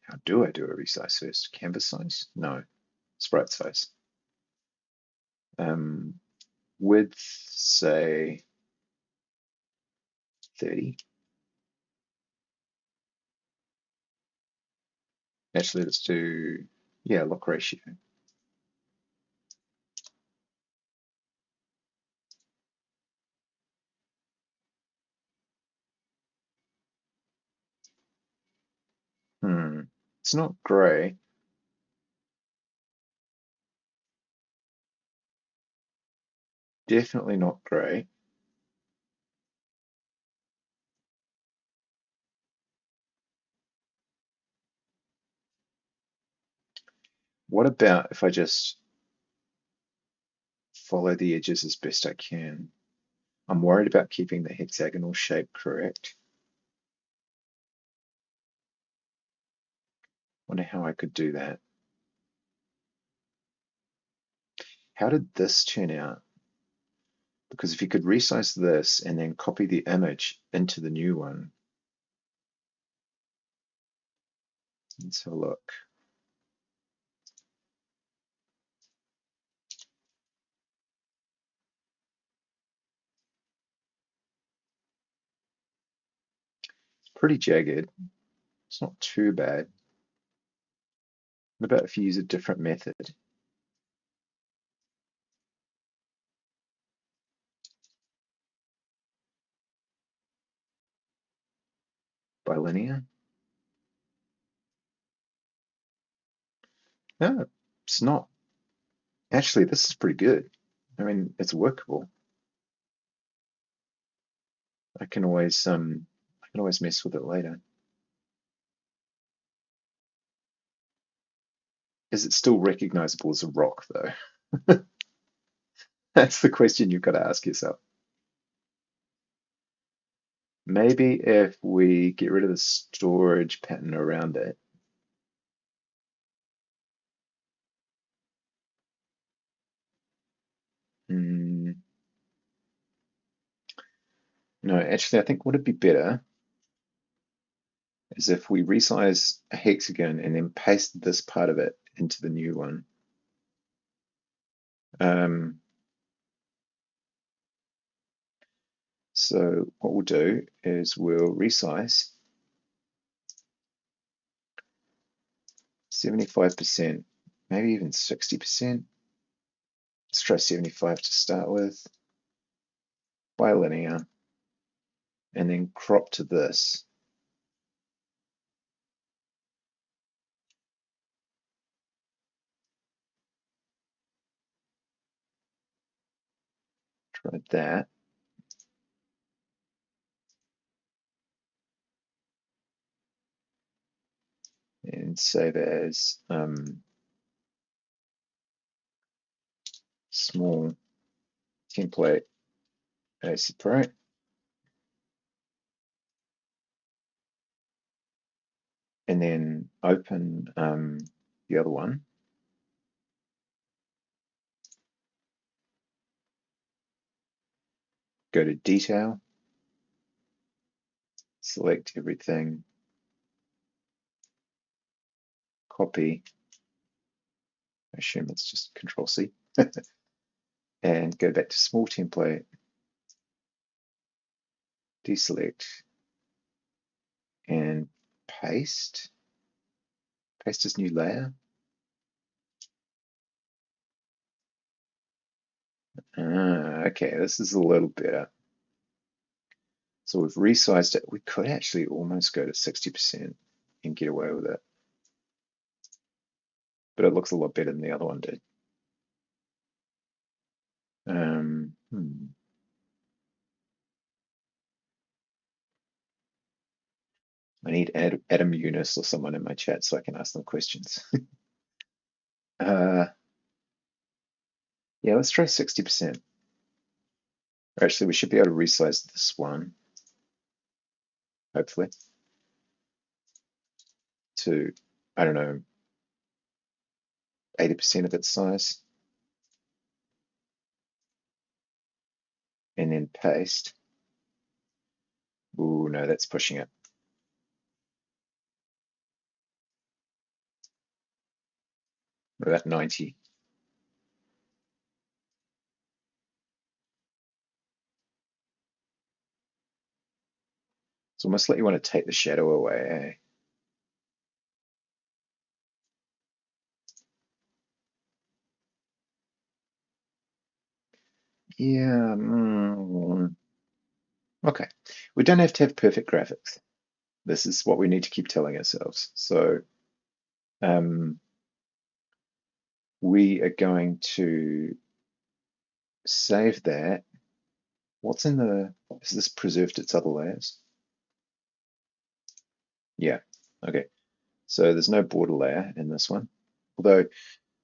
How do I do a resize first? Canvas size? No, sprite size. Width, say 30. Actually, let's do, yeah, lock ratio. It's not gray. Definitely not gray. What about if I just follow the edges as best I can? I'm worried about keeping the hexagonal shape correct. Wonder how I could do that. How did this turn out? Because if you could resize this and then copy the image into the new one, let's have a look. It's pretty jagged. It's not too bad. What about if you use a different method? Bilinear? No, it's not. Actually, this is pretty good. I mean, it's workable. I can always mess with it later. Is it still recognizable as a rock, though? That's the question you've got to ask yourself. Maybe if we get rid of the storage pattern around it, no, actually, I think would it be better is if we resize a hexagon and then paste this part of it into the new one. So what we'll do is we'll resize 75%, maybe even 60%. Let's try 75 to start with, bilinear, and then crop to this. Try that. And save as small template AC Pro. And then open the other one. Go to detail, select everything, copy. I assume it's just Control C, and go back to small template, deselect, and paste. Paste as new layer. Okay, this is a little better. So we've resized it. We could actually almost go to 60% and get away with it. But it looks a lot better than the other one did. Um, hmm. I need Adam Eunice or someone in my chat so I can ask them questions. Yeah, let's try 60%. Actually, we should be able to resize this one, hopefully, to, I don't know, 80% of its size. And then paste. Ooh, no, that's pushing it. What about 90? It's almost like you want to take the shadow away, eh? Yeah. Okay. We don't have to have perfect graphics. This is what we need to keep telling ourselves. So um, we are going to save that. What's in the, has this preserved its other layers? Yeah. Okay. So there's no border layer in this one. Although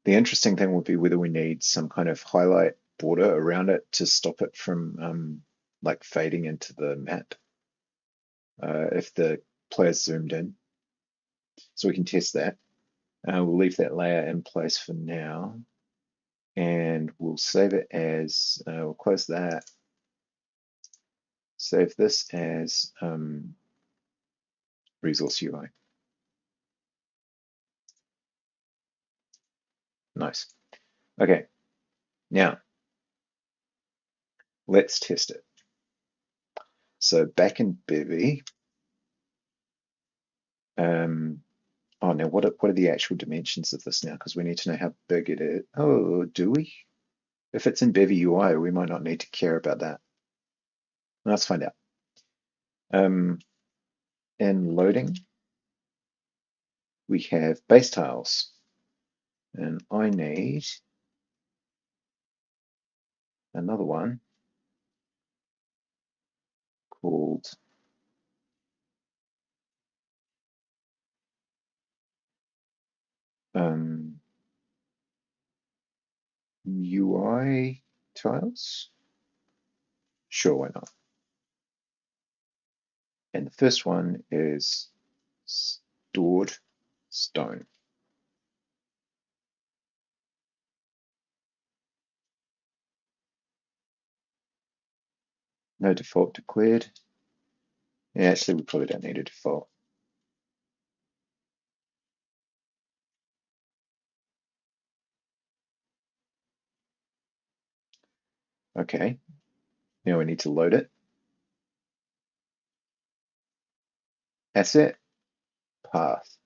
the interesting thing would be whether we need some kind of highlight border around it to stop it from like fading into the map if the player's zoomed in. So we can test that. We'll leave that layer in place for now, and we'll save it as, we'll close that, save this as resource UI. Nice. Okay, now let's test it. So back in Bevy, oh, now what are the actual dimensions of this now? Because we need to know how big it is. Oh, do we? If it's in bevy-ui, we might not need to care about that. Let's find out. In loading, we have base tiles, and I need another one called UI tiles. Sure, why not? And the first one is stored stone. No default declared. Yeah, actually, we probably don't need a default. Okay, now we need to load it. Asset, path,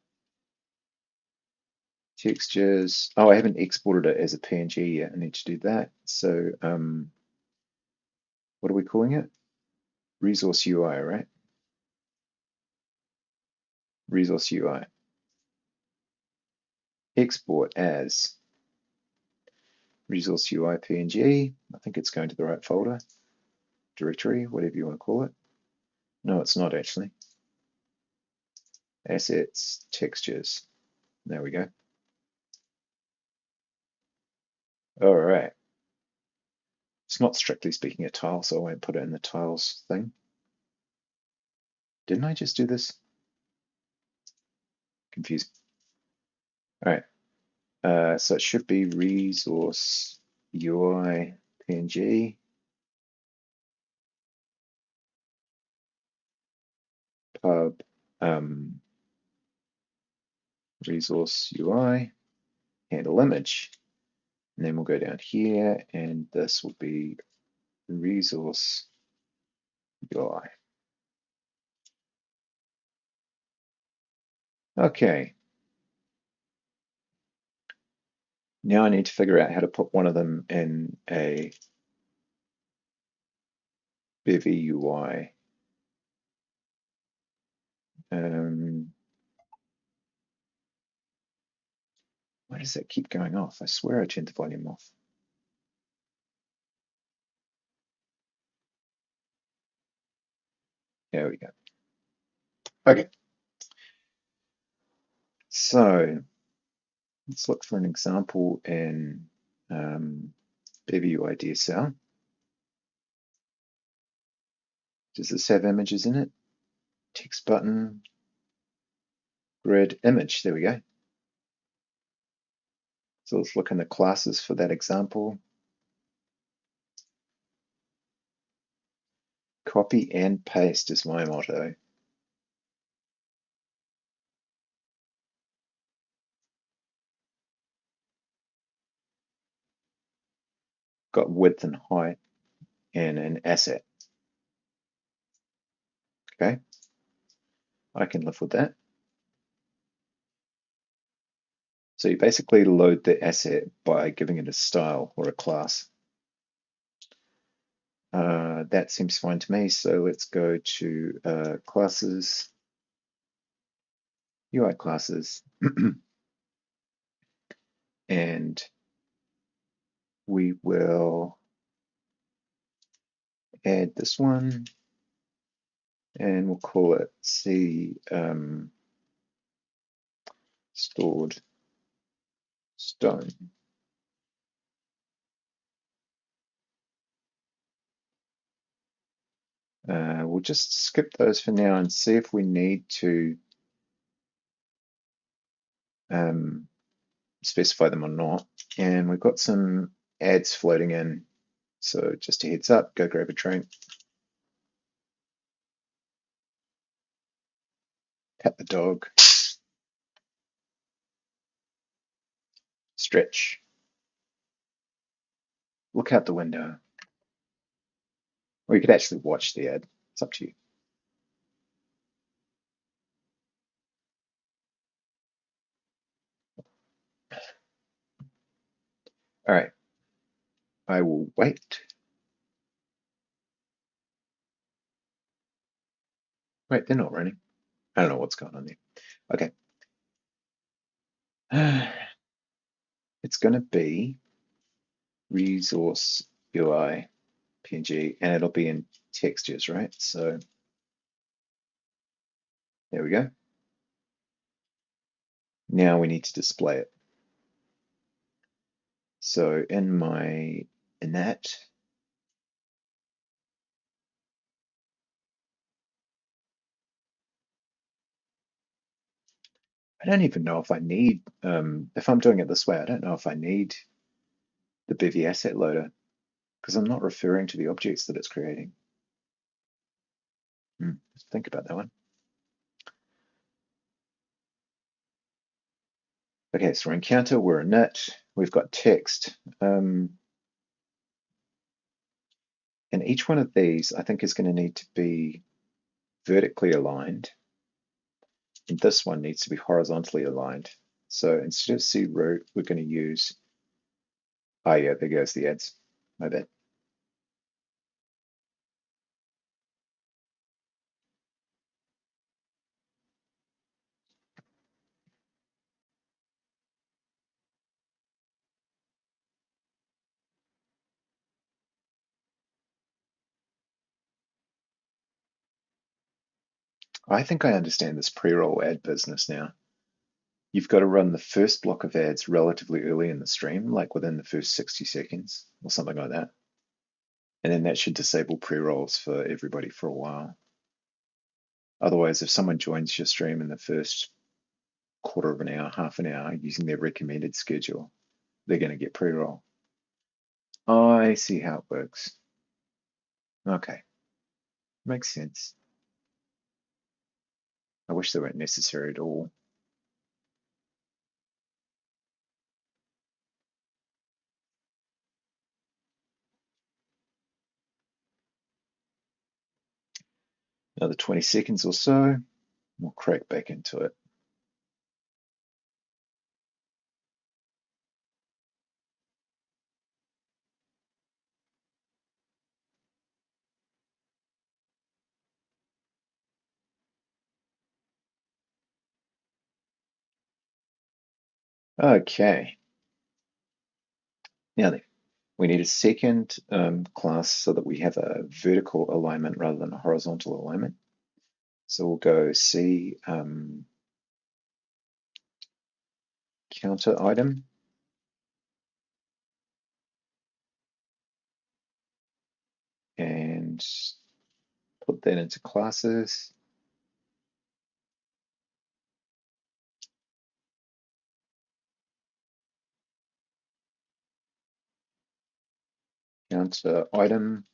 textures. Oh, I haven't exported it as a PNG yet. I need to do that. So, what are we calling it? Resource UI, right? Resource UI. Export as resource UI PNG. I think it's going to the right folder, directory, whatever you want to call it. No, it's not actually. Assets, textures. There we go. All right. It's not strictly speaking a tile, so I won't put it in the tiles thing. Didn't I just do this? Confused. All right. So it should be resource UI PNG. Pub resource UI handle image. And then we'll go down here, and this will be resource UI. Okay. Now I need to figure out how to put one of them in a bevy-ui. Why does that keep going off? I swear I turned the volume off. There we go. Okay. So let's look for an example in bevy-ui-dsl. Does this have images in it? Text button, grid, image. There we go. So let's look in the classes for that example. Copy and paste is my motto. Got width and height and an asset. Okay, I can live with that. So you basically load the asset by giving it a style or a class. That seems fine to me. So let's go to classes, UI classes, and we will add this one, and we'll call it C stored stone. We'll just skip those for now and see if we need to specify them or not. And we've got some ads floating in. So just a heads up, go grab a drink. Pat the dog. Stretch. Look out the window. Or you could actually watch the ad. It's up to you. All right. I will wait. Wait, they're not running. I don't know what's going on there. Okay. It's going to be resource UI PNG, and it'll be in textures, right? So there we go. Now we need to display it. So in that, I don't even know if I need, if I'm doing it this way, I don't know if I need the bevy asset loader because I'm not referring to the objects that it's creating. Think about that one. Okay, so we're in counter, we're in init, we've got text. And each one of these, I think, is going to need to be vertically aligned. And this one needs to be horizontally aligned. So instead of C root, we're going to use, oh yeah, there goes the ads. My bad. I think I understand this pre-roll ad business now. You've got to run the first block of ads relatively early in the stream, like within the first 60 seconds or something like that. And then that should disable pre-rolls for everybody for a while. Otherwise, if someone joins your stream in the first quarter of an hour, half an hour, using their recommended schedule, they're going to get pre-roll. I see how it works. Okay, makes sense. I wish they weren't necessary at all. Another 20 seconds or so, we'll crack back into it. Okay. Now then, we need a second class so that we have a vertical alignment rather than a horizontal alignment. So we'll go C counter item. And put that into classes. Counter item.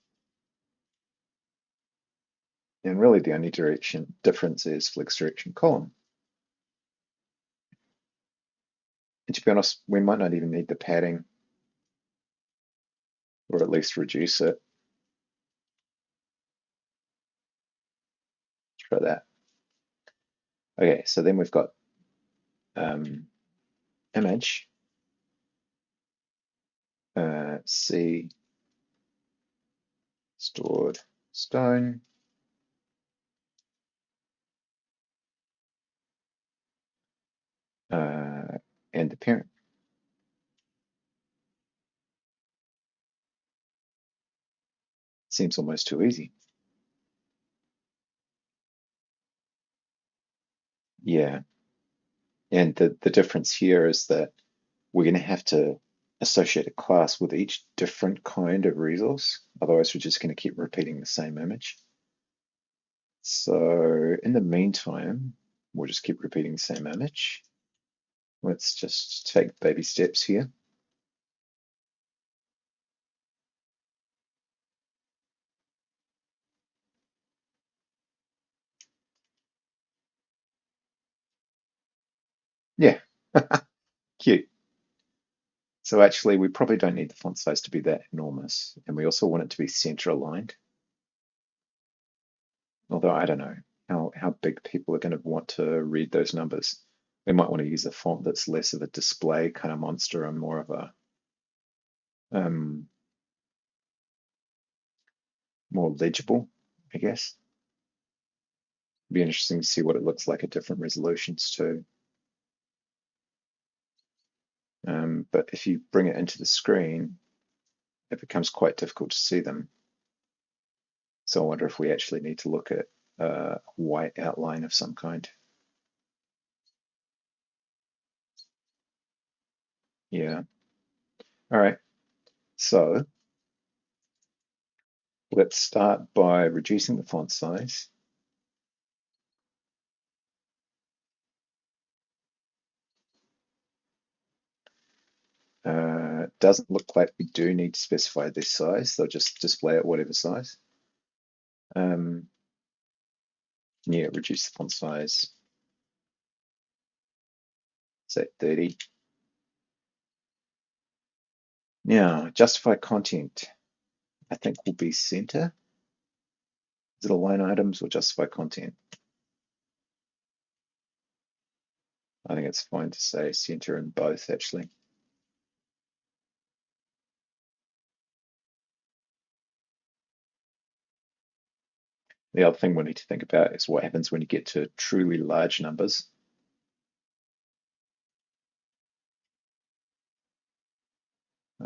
And really the only difference is flex direction column. And to be honest, we might not even need the padding, or at least reduce it. Try that. Okay, so then we've got image, C, stored stone, and the parent. Seems almost too easy. Yeah, and the difference here is that we're going to have to associate a class with each different kind of resource. Otherwise, we're just going to keep repeating the same image. So in the meantime, we'll just keep repeating the same image. Let's just take baby steps here. Yeah, cute. So actually, we probably don't need the font size to be that enormous. And we also want it to be center aligned. Although I don't know how big people are going to want to read those numbers. They might want to use a font that's less of a display kind of monster and more of a more legible, I guess. Be interesting to see what it looks like at different resolutions too. But if you bring it into the screen, it becomes quite difficult to see them. So I wonder if we actually need to look at a white outline of some kind. Yeah. All right. So let's start by reducing the font size. Doesn't look like we do need to specify this size. They'll just display it whatever size. Yeah, reduce the font size. Say 30. Now, justify content, I think will be center. Is it align items or justify content? I think it's fine to say center in both, actually. The other thing we need to think about is what happens when you get to truly large numbers.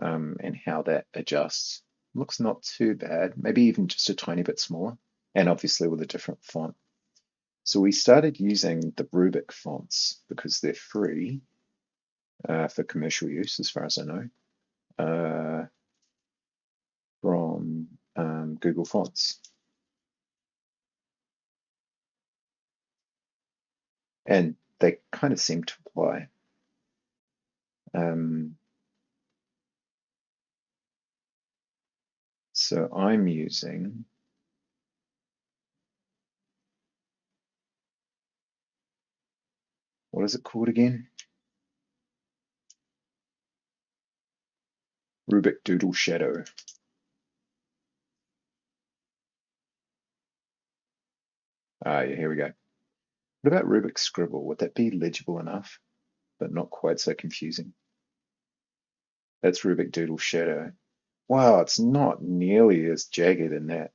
And how that adjusts. Looks not too bad, maybe even just a tiny bit smaller, and obviously with a different font. So we started using the Rubik fonts because they're free for commercial use, as far as I know, from Google Fonts. And they kind of seem to apply. So I'm using what is it called again? Rubik Doodle Shadow. Ah, yeah, here we go. What about Rubik Scribble? Would that be legible enough, but not quite so confusing? That's Rubik Doodle Shadow. Wow, it's not nearly as jagged in that.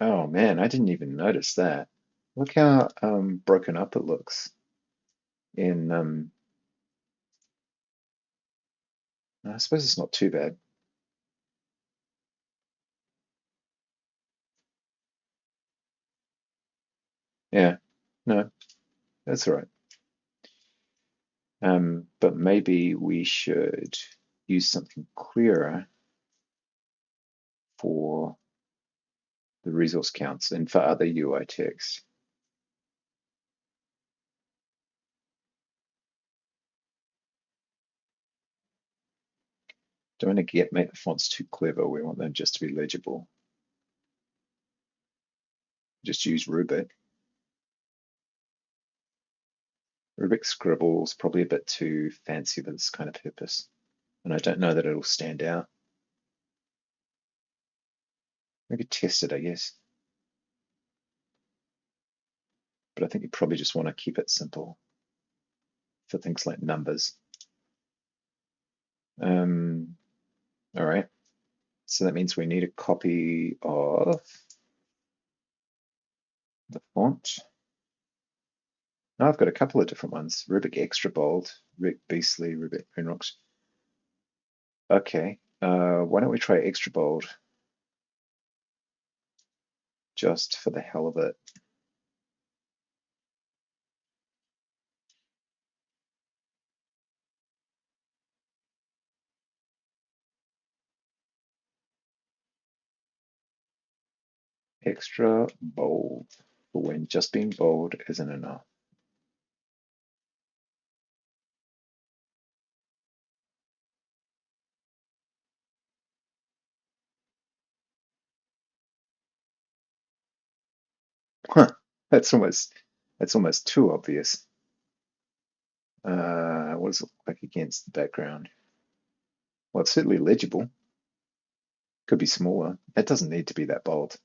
Oh man, I didn't even notice that. Look how broken up it looks in I suppose it's not too bad. Yeah. No, that's all right. But maybe we should use something clearer for the resource counts and for other UI text. Don't want to make the fonts too clever. We want them just to be legible. Just use Rubik. Rubik Scribble's probably a bit too fancy for this kind of purpose. And I don't know that it'll stand out. We could test it, I guess. But I think you probably just want to keep it simple for things like numbers. All right. So that means we need a copy of the font. Now I've got a couple of different ones. Rubik Extra Bold, Rubik Beastly, Rubik Moonrocks. Okay. Why don't we try Extra Bold just for the hell of it? Extra bold for when just being bold isn't enough. Huh, that's almost too obvious. What does it look like against the background? Well, it's certainly legible. Could be smaller. It doesn't need to be that bold.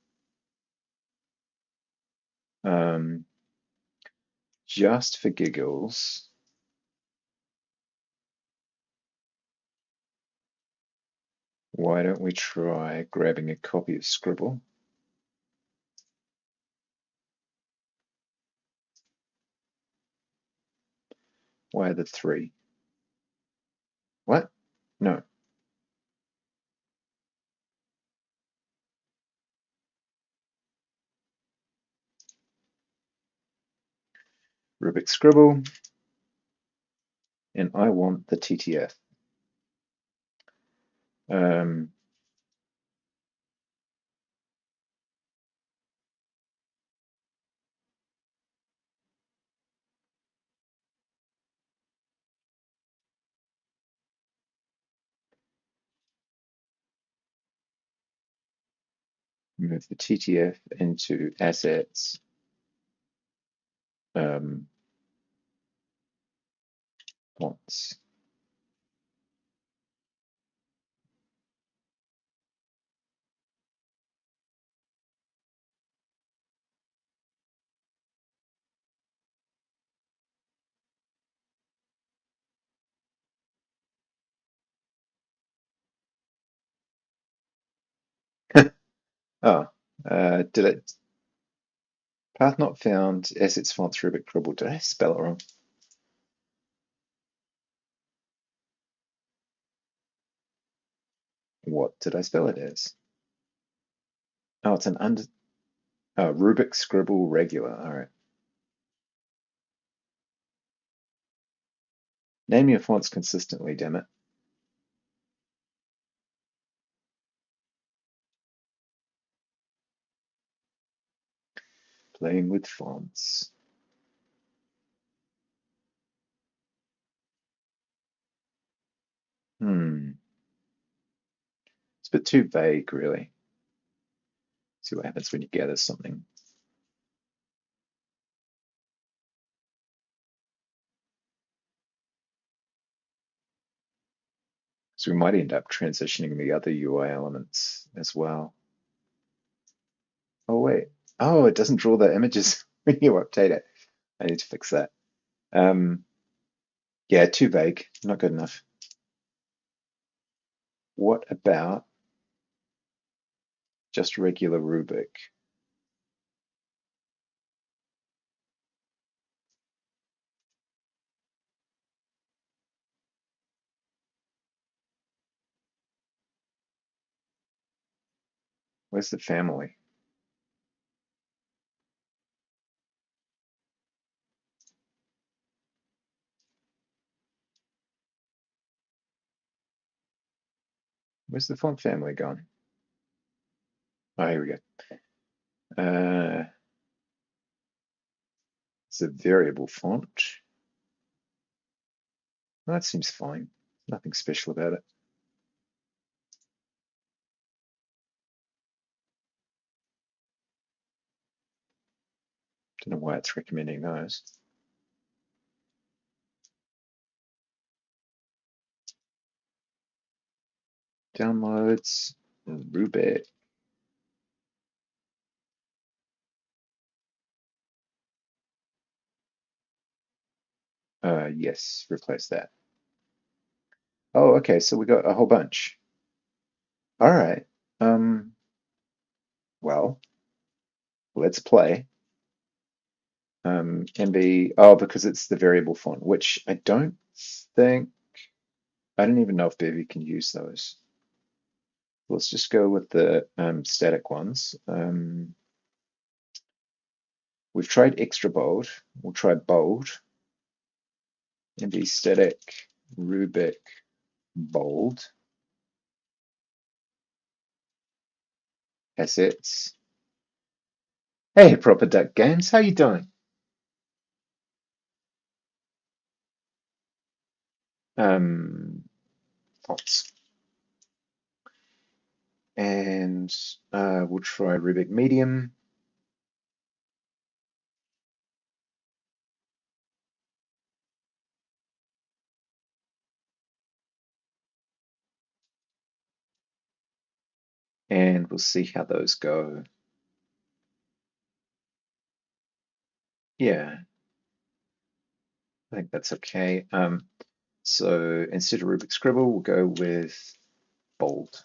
Um, just for giggles, why don't we try grabbing a copy of Scribble? Why are the three? What? No. Rubik Scribble, and I want the TTF. Um, move the TTF into assets. Fonts. Oh, did it? Path not found. Assets fonts Rubik Scribble. Did I spell it wrong? What did I spell it as? Oh, it's an under. Oh, Rubik Scribble regular. All right. Name your fonts consistently, damn it. Playing with fonts. It's a bit too vague, really. See what happens when you gather something. So we might end up transitioning the other UI elements as well. Oh, wait. Oh, it doesn't draw the images when you update it. I need to fix that. Yeah, too vague. Not good enough. What about just regular Rubik? Where's the family? Where's the font family gone? Oh, here we go. It's a variable font. Well, that seems fine. Nothing special about it. Don't know why it's recommending those. Downloads, Rubik. Yes, replace that. Oh, okay, so we got a whole bunch. All right. Um, well, let's play. Oh, because it's the variable font, which think, I don't even know if Bevy can use those. Let's just go with the static ones. We've tried extra bold. We'll try bold. MB static, Rubik, bold. Assets. Hey, Proper Duck Games, how you doing? Fonts. And we'll try Rubik Medium. And we'll see how those go. Yeah, I think that's okay. So instead of Rubik Scribble, we'll go with bold.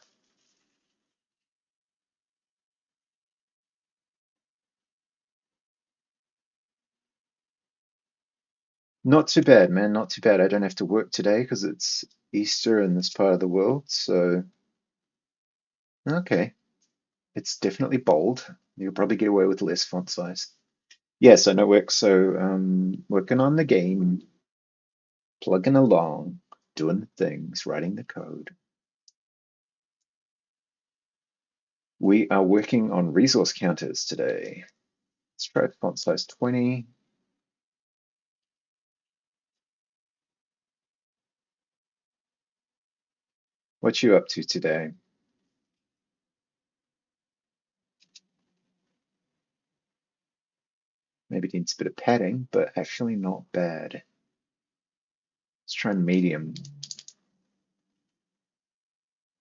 Not too bad, man. Not too bad. I don't have to work today because it's Easter in this part of the world. So, okay. It's definitely bold. You'll probably get away with less font size. Yes, I know work. So, working on the game, plugging along, doing the things, writing the code. We are working on resource counters today. Let's try font size 20. What you up to today? Maybe needs a bit of padding, but actually not bad. Let's try medium.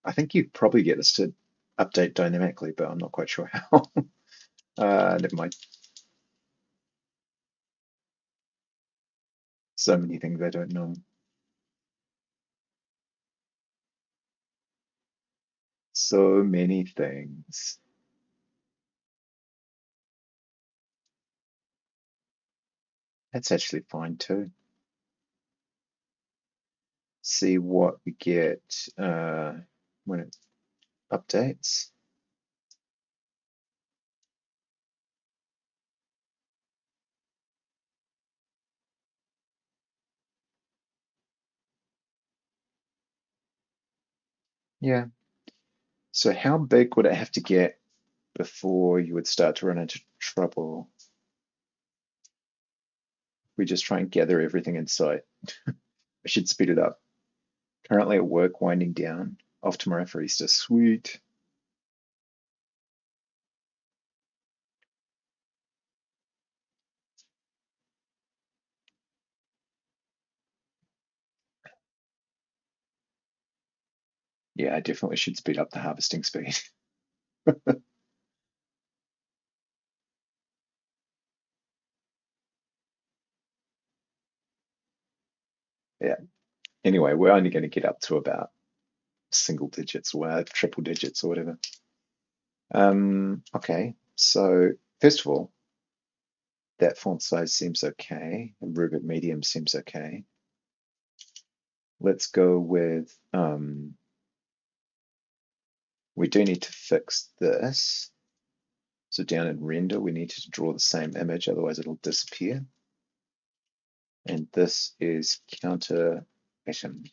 I think you probably get this to update dynamically, but I'm not quite sure how. Never mind. So many things I don't know. So many things. That's actually fine too. See what we get when it updates. Yeah. So how big would it have to get before you would start to run into trouble? We just try and gather everything in sight. I should speed it up. Currently at work, winding down. Off tomorrow for Easter. Sweet. Yeah, I definitely should speed up the harvesting speed. Yeah. Anyway, we're only going to get up to about single digits or triple digits or whatever. Okay, so first of all, that font size seems okay, and Rubik Medium seems okay. Let's go with, we do need to fix this. So down in render, we need to draw the same image, otherwise it'll disappear. And this is counter atom.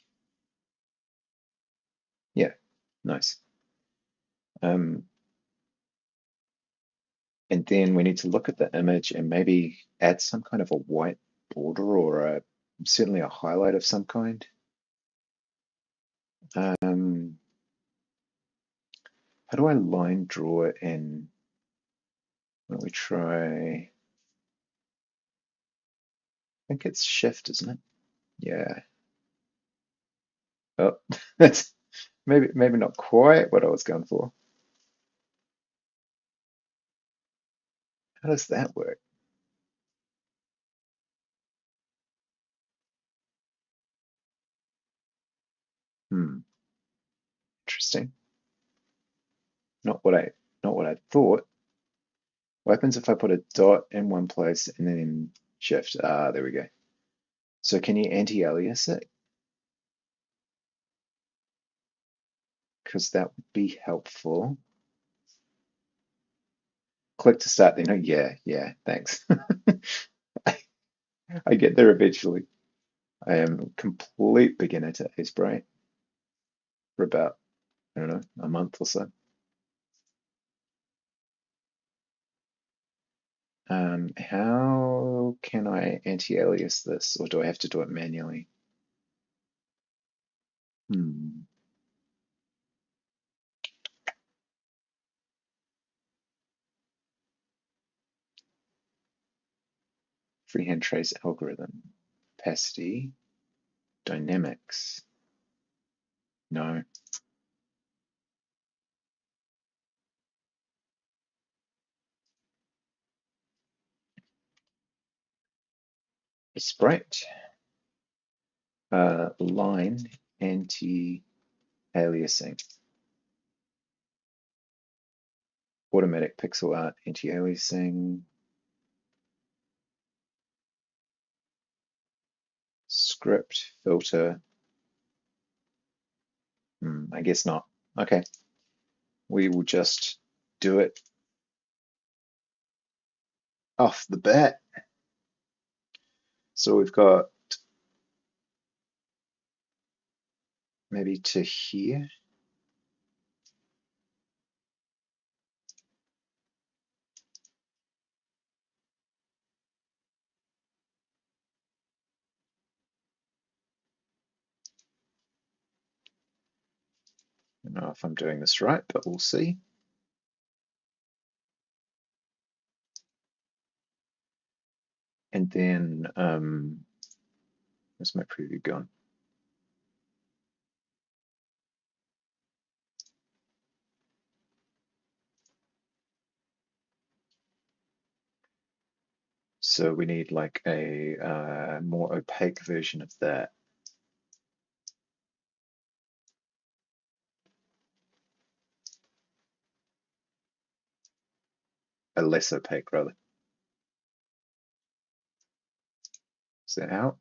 Yeah, Nice. And then we need to look at the image and maybe add some kind of a white border or certainly a highlight of some kind. Um, how do I line draw it in? Why don't we try? I think it's shift, isn't it? Yeah. Oh, that's maybe not quite what I was going for. How does that work? Hmm, interesting. Not what I thought. What happens if I put a dot in one place and then shift? Ah, there we go. So can you anti-alias it? Because that would be helpful. Click to start then. Oh, yeah, thanks. I get there eventually. I am a complete beginner to Ace for about, I don't know, a month or so. How can I anti-alias this, or do I have to do it manually? Hmm. Freehand trace algorithm. Opacity. Dynamics. No. Sprite. Line anti-aliasing. Automatic pixel art anti-aliasing. Script filter. I guess not. Okay. We will just do it off the bat. So we've got maybe to here. I don't know if I'm doing this right, but we'll see. And then, where's my preview gone? So we need like a more opaque version of that. A less opaque, rather. Is that out?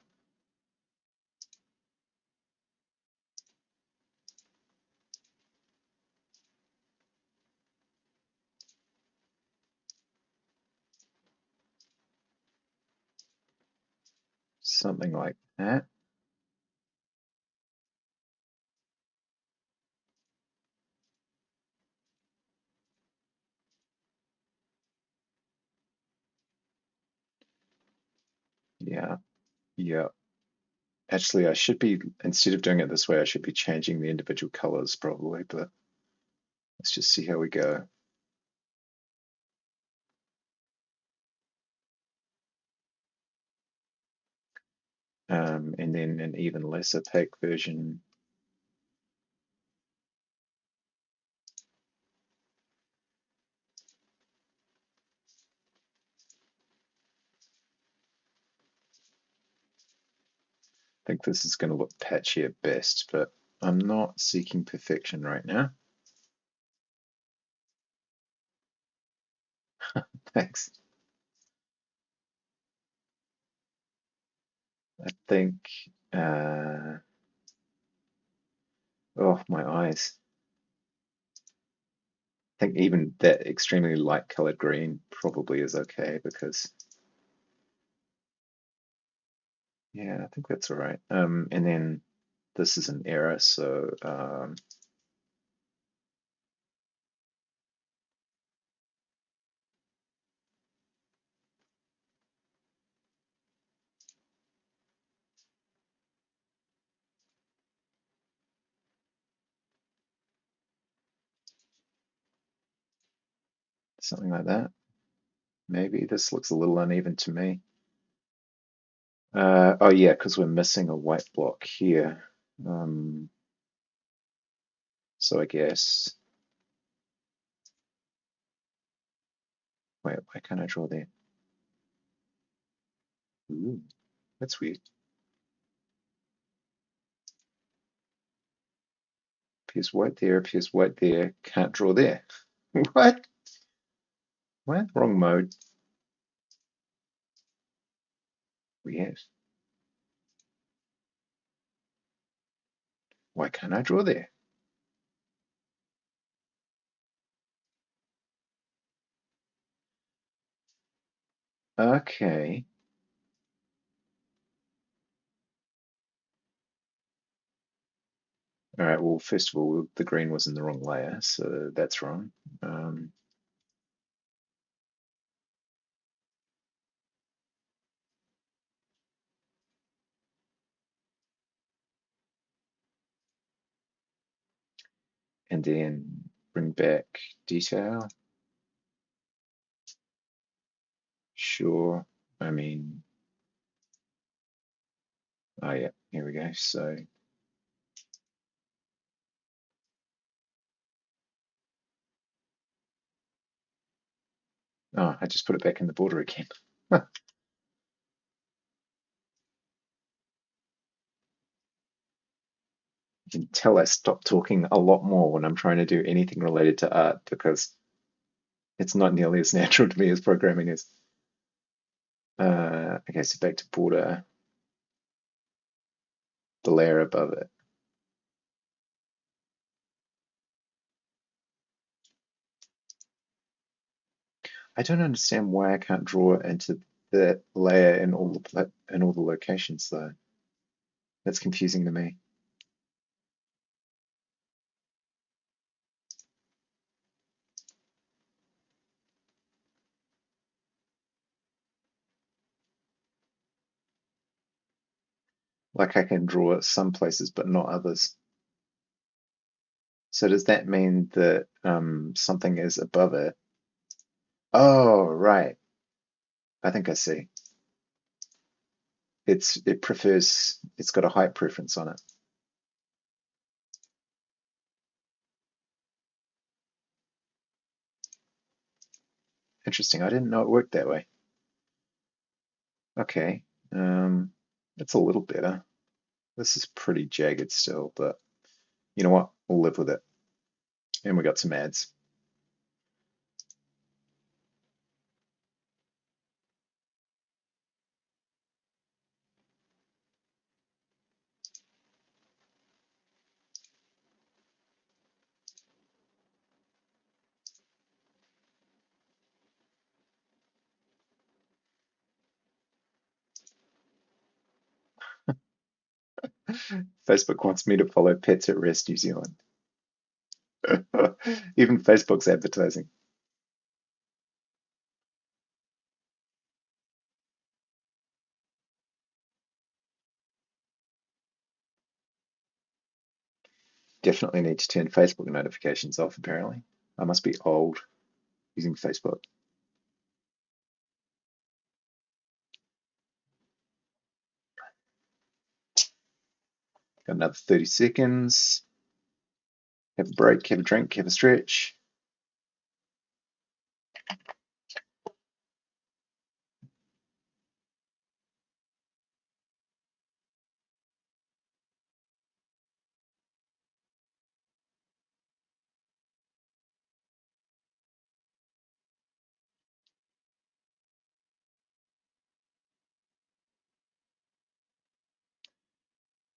Something like that. Yeah, yeah. Actually, I should be, instead of doing it this way, I should be changing the individual colors probably, but let's just see how we go. And then an even less opaque version. I think this is going to look patchy at best, but I'm not seeking perfection right now. Thanks. I think, oh, my eyes. I think even that extremely light colored green probably is okay because, yeah, I think that's all right. And then this is an error, so Something like that. Maybe this looks a little uneven to me. Oh yeah, because we're missing a white block here. So I guess, wait, why can't I draw there? Ooh, that's weird. Appears white there, appears white there, can't draw there. What? What? Wrong mode. Weird. Why can't I draw there? Okay. All right, well, first of all, the green was in the wrong layer, so that's wrong. And then bring back detail. Sure. I mean, oh yeah, here we go. So, oh, I just put it back in the border again. You can tell I stop talking a lot more when I'm trying to do anything related to art because it's not nearly as natural to me as programming is. Okay, so back to border, the layer above it. I don't understand why I can't draw into that layer in all the locations though. That's confusing to me. Like I can draw it some places but not others. So does that mean that something is above it? Oh, right. I think I see. It's got a height preference on it. Interesting. I didn't know it worked that way. Okay. It's a little better. This is pretty jagged still, but you know what? We'll live with it. And we got some ads. Facebook wants me to follow Pets at Rest New Zealand. Even Facebook's advertising. Definitely need to turn Facebook notifications off, apparently. I must be old using Facebook. Got another 30 seconds. Have a break, have a drink, have a stretch.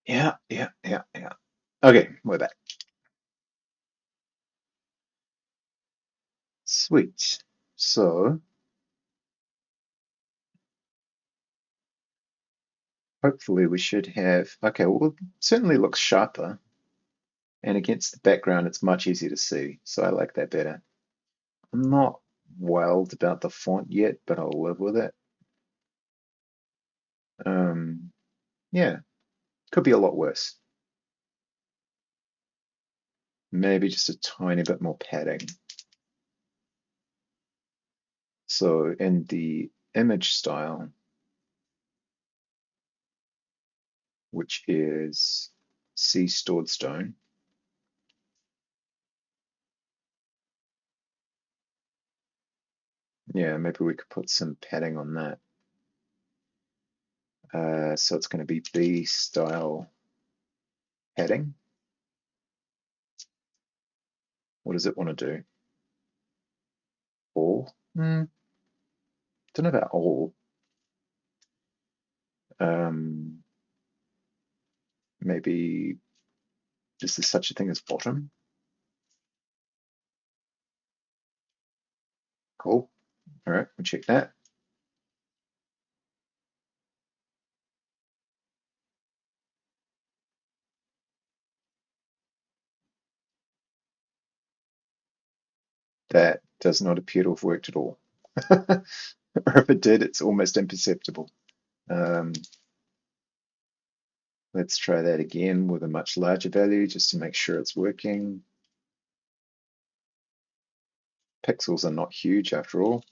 Yeah. Okay, we're back. Sweet. So hopefully we should have, okay, well, it certainly looks sharper. And against the background, it's much easier to see. So I like that better. I'm not wild about the font yet, but I'll live with it. Um, yeah, could be a lot worse. Maybe just a tiny bit more padding. So in the image style, which is C stored stone, yeah, maybe we could put some padding on that. So it's going to be B style padding. What does it want to do? All? Don't know about all. Um, maybe is there such a thing as bottom? Cool. All right, we'll check that. That does not appear to have worked at all. Or if it did, it's almost imperceptible. Um, let's try that again with a much larger value just to make sure it's working. Pixels are not huge after all.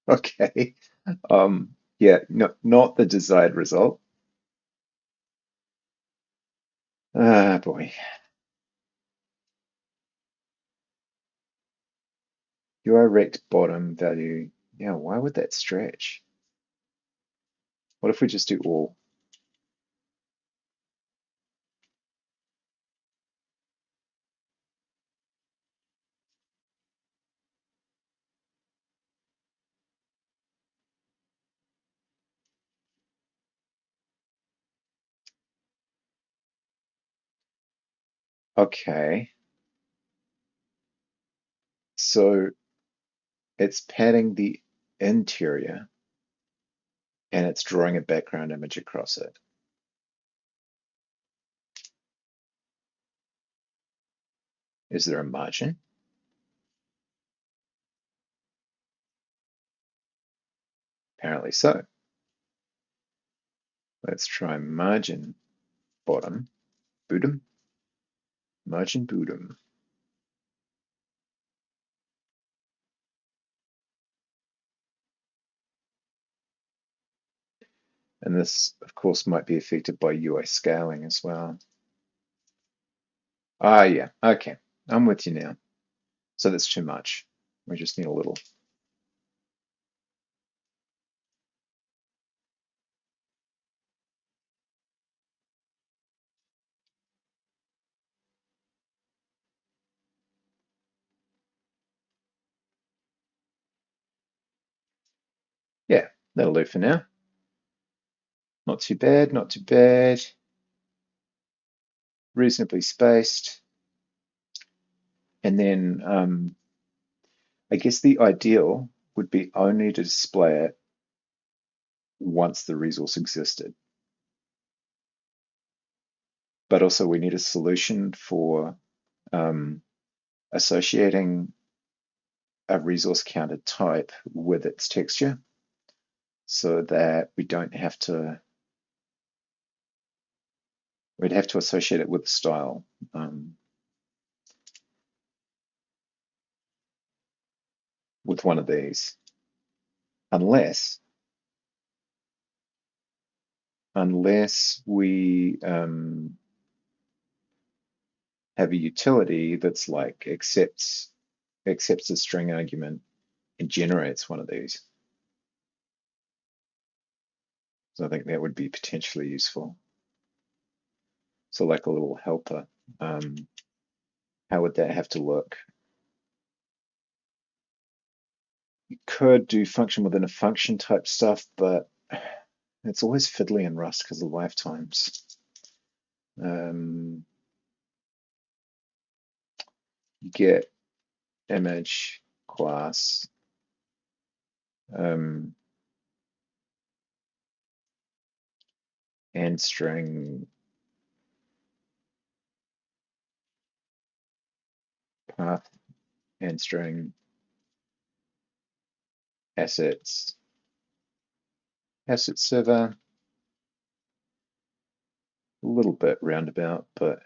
Okay. Yeah, no, not the desired result. Ah, boy. UI rect bottom value. Yeah, why would that stretch? What if we just do all? Okay. So it's padding the interior and it's drawing a background image across it. Is there a margin? Apparently so. Let's try margin bottom, bottom, margin bottom. And this, of course, might be affected by UI scaling as well. Ah, yeah, okay. I'm with you now. So that's too much. We just need a little. Yeah, that'll do for now. Not too bad, not too bad. Reasonably spaced. And then I guess the ideal would be only to display it once the resource existed. But also we need a solution for um, associating a resource counter type with its texture so that we'd have to associate it with style. With one of these, unless we have a utility that's like accepts a string argument and generates one of these. So I think that would be potentially useful. So like a little helper. How would that have to look? You could do function within a function type stuff, but it's always fiddly in Rust because of lifetimes. You get image class and string path and string assets asset server, a little bit roundabout, but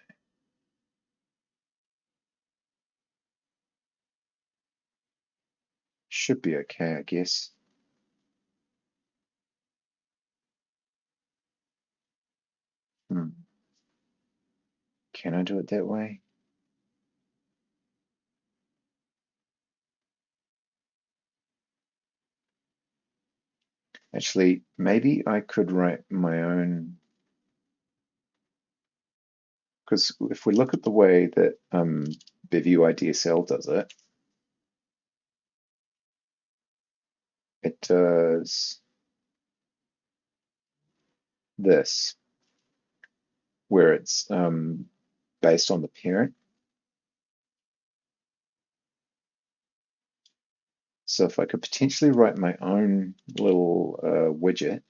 should be okay, I guess. Can I do it that way? Actually, maybe I could write my own, because if we look at the way that bevy-ui-dsl does it, it does this, where it's based on the parent. So if I could potentially write my own little widget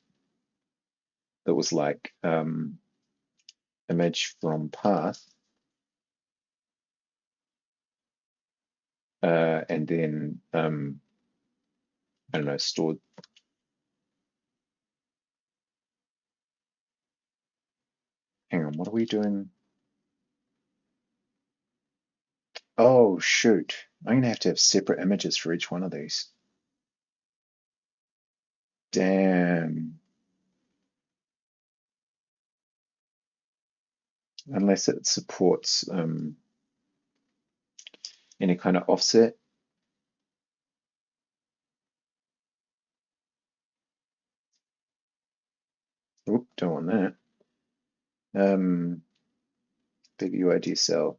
that was like image from path, and then I don't know, stored. Hang on, what are we doing? Oh shoot, I'm gonna have to have separate images for each one of these. Damn. Unless it supports any kind of offset. Oop, don't want that. bevy-ui-dsl.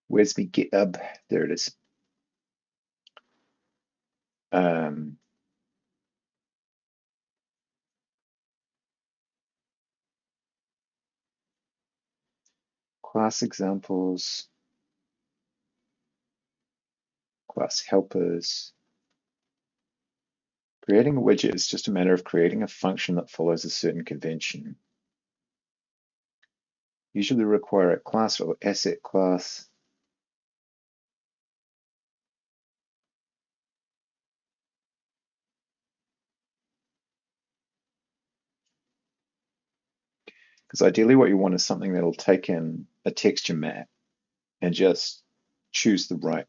Where's me GitHub? There it is. Um, class examples, class helpers. Creating a widget is just a matter of creating a function that follows a certain convention. Usually require a class or asset class. Because ideally what you want is something that'll take in a texture map and just choose the right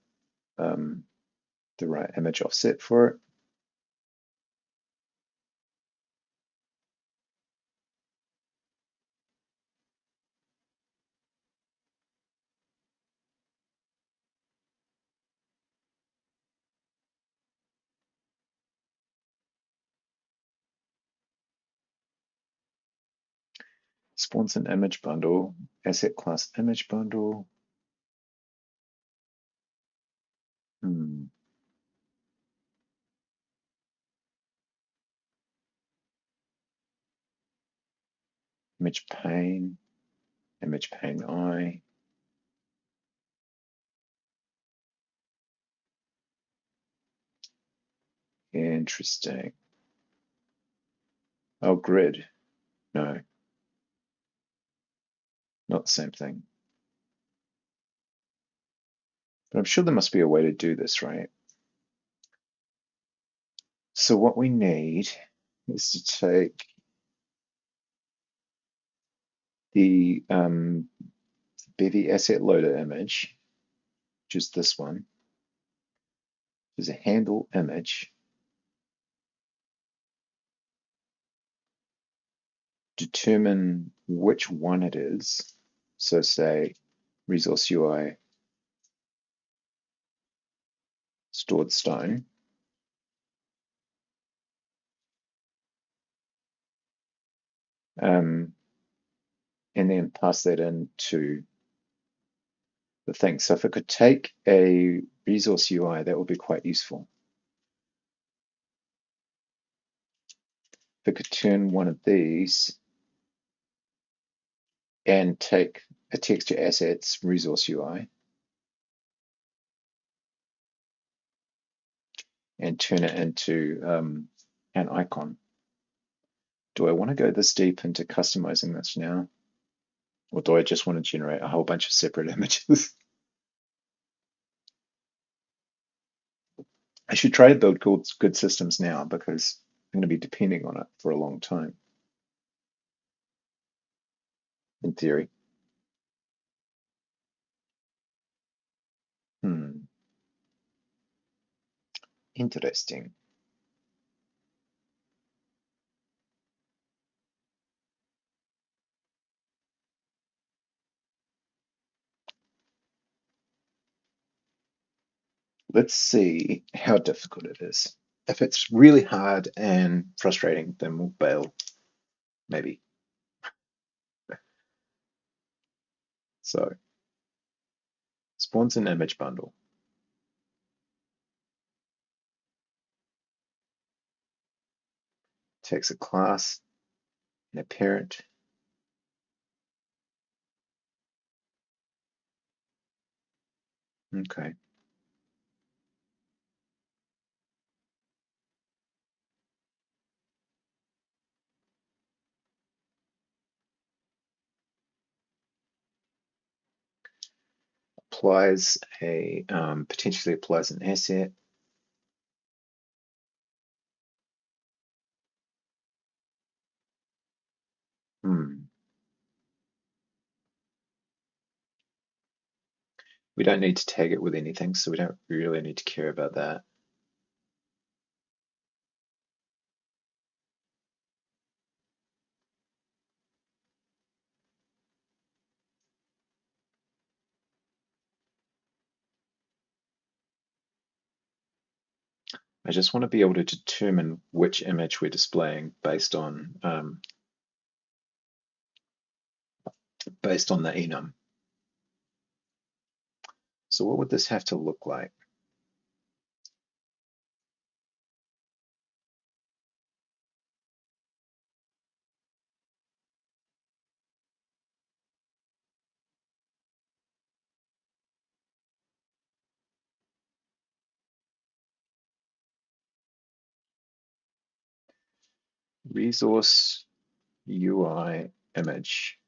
image offset for it. Spawns an image bundle, asset class image bundle. Image pane, image pane I. Interesting. Oh, grid. No, not the same thing. But I'm sure there must be a way to do this, right? So what we need is to take the bevy asset loader image, which is this one. There's a handle image. Determine which one it is. So say resource UI stored stone. And then pass that into the thing. So if it could take a resource UI, that would be quite useful. If it could turn one of these and take a texture assets resource UI and turn it into an icon. Do I want to go this deep into customizing this now? Or do I just want to generate a whole bunch of separate images? I should try to build good systems now because I'm going to be depending on it for a long time, in theory. Hmm, interesting. Let's see how difficult it is. If it's really hard and frustrating, then we'll bail, maybe. So, spawns an image bundle. Takes a class and a parent. Okay. Applies a potentially applies an asset. Hmm. We don't need to tag it with anything, so we don't really need to care about that. I just want to be able to determine which image we're displaying based on the enum. So what would this have to look like? Resource UI image.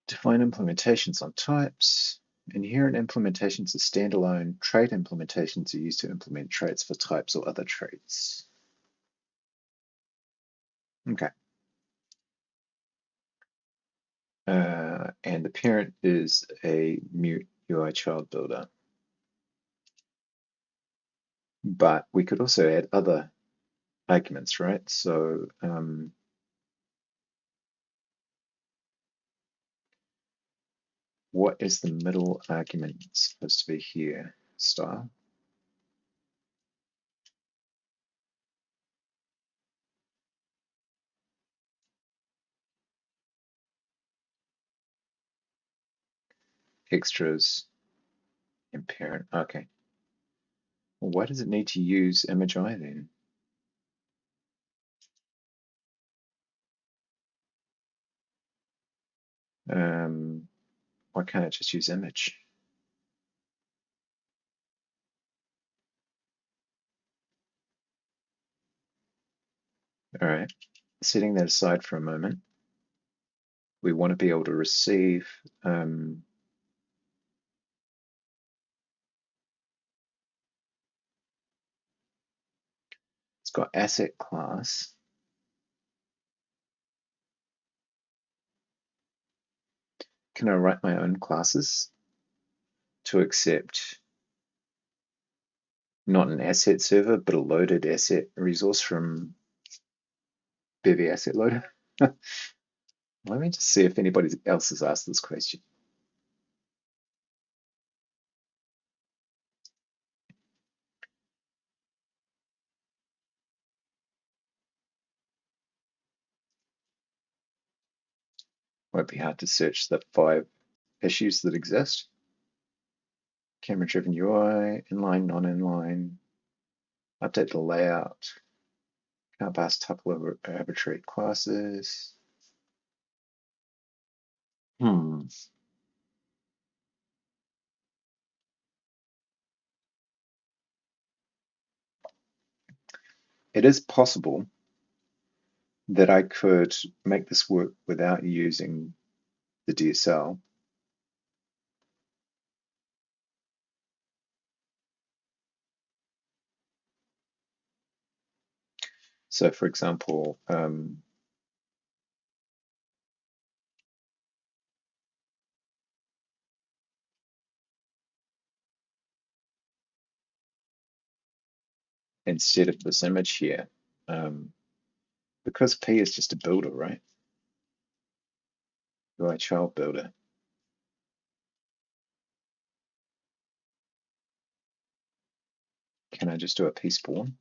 Define implementations on types. Inherent implementations are standalone. Trait implementations are used to implement traits for types or other traits. Okay. And the parent is a mute UI child builder. But we could also add other arguments, right? So what is the middle argument supposed to be here? Style. Extras and parent. Okay. Well, why does it need to use image I then? Why can't it just use image? All right. Setting that aside for a moment, we want to be able to receive it's got asset class. Can I write my own classes to accept not an asset server, but a loaded asset resource from bevy asset loader? Let me just see if anybody else has asked this question. Won't be hard to search the 5 issues that exist. Camera-driven UI, inline, non-inline, update the layout, can't pass tuple over arbitrary classes. Hmm. It is possible that I could make this work without using the DSL. So for example, instead of this image here, um, because P is just a builder, right? UI child builder. Can I just do a P spawn?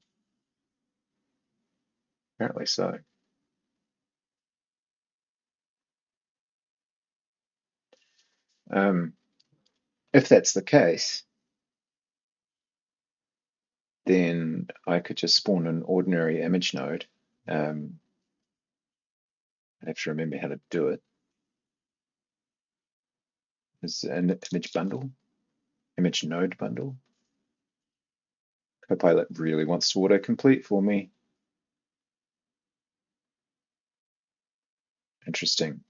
Apparently so. Um, if that's the case, then I could just spawn an ordinary image node. I have to remember how to do it. Is an image bundle, image node bundle. Copilot really wants to autocomplete for me. Interesting.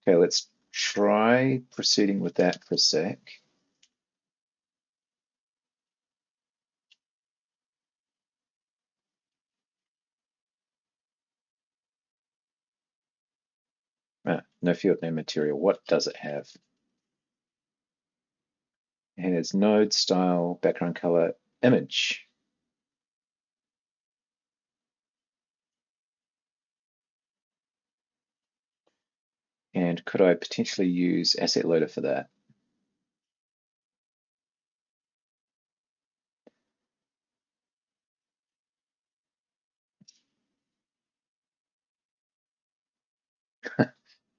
Okay, let's try proceeding with that for a sec. No field name material. What does it have? It has node, style, background color, image. And could I potentially use asset loader for that?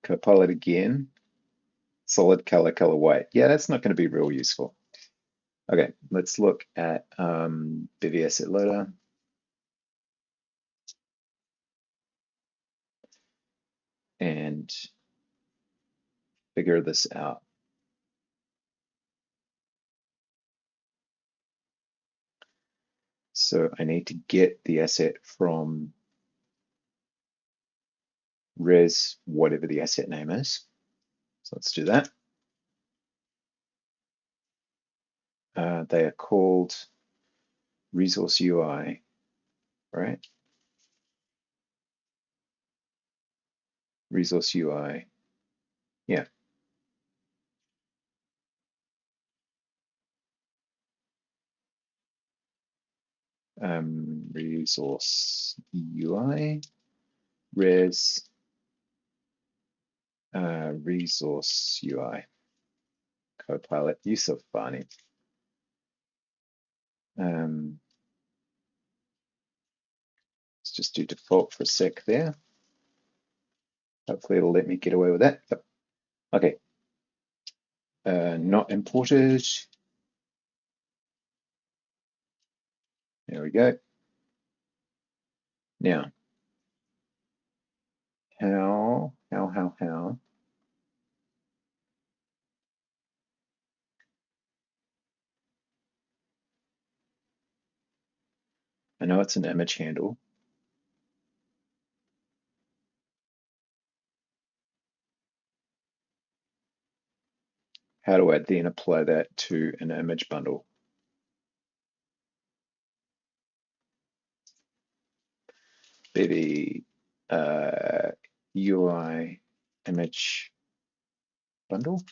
Copilot again. Solid color, color white. Yeah, that's not going to be real useful. Okay, let's look at bevy asset loader. And figure this out. So I need to get the asset from res, whatever the asset name is. So let's do that. They are called resource UI, right? Resource UI. Yeah. Resource UI, res, resource UI, Copilot, use of Barney. Let's just do default for a sec there. Hopefully it'll let me get away with that. Yep. Okay. Not imported. There we go. Now, how? I know it's an image handle. How do I then apply that to an image bundle? Bevy UI image bundle,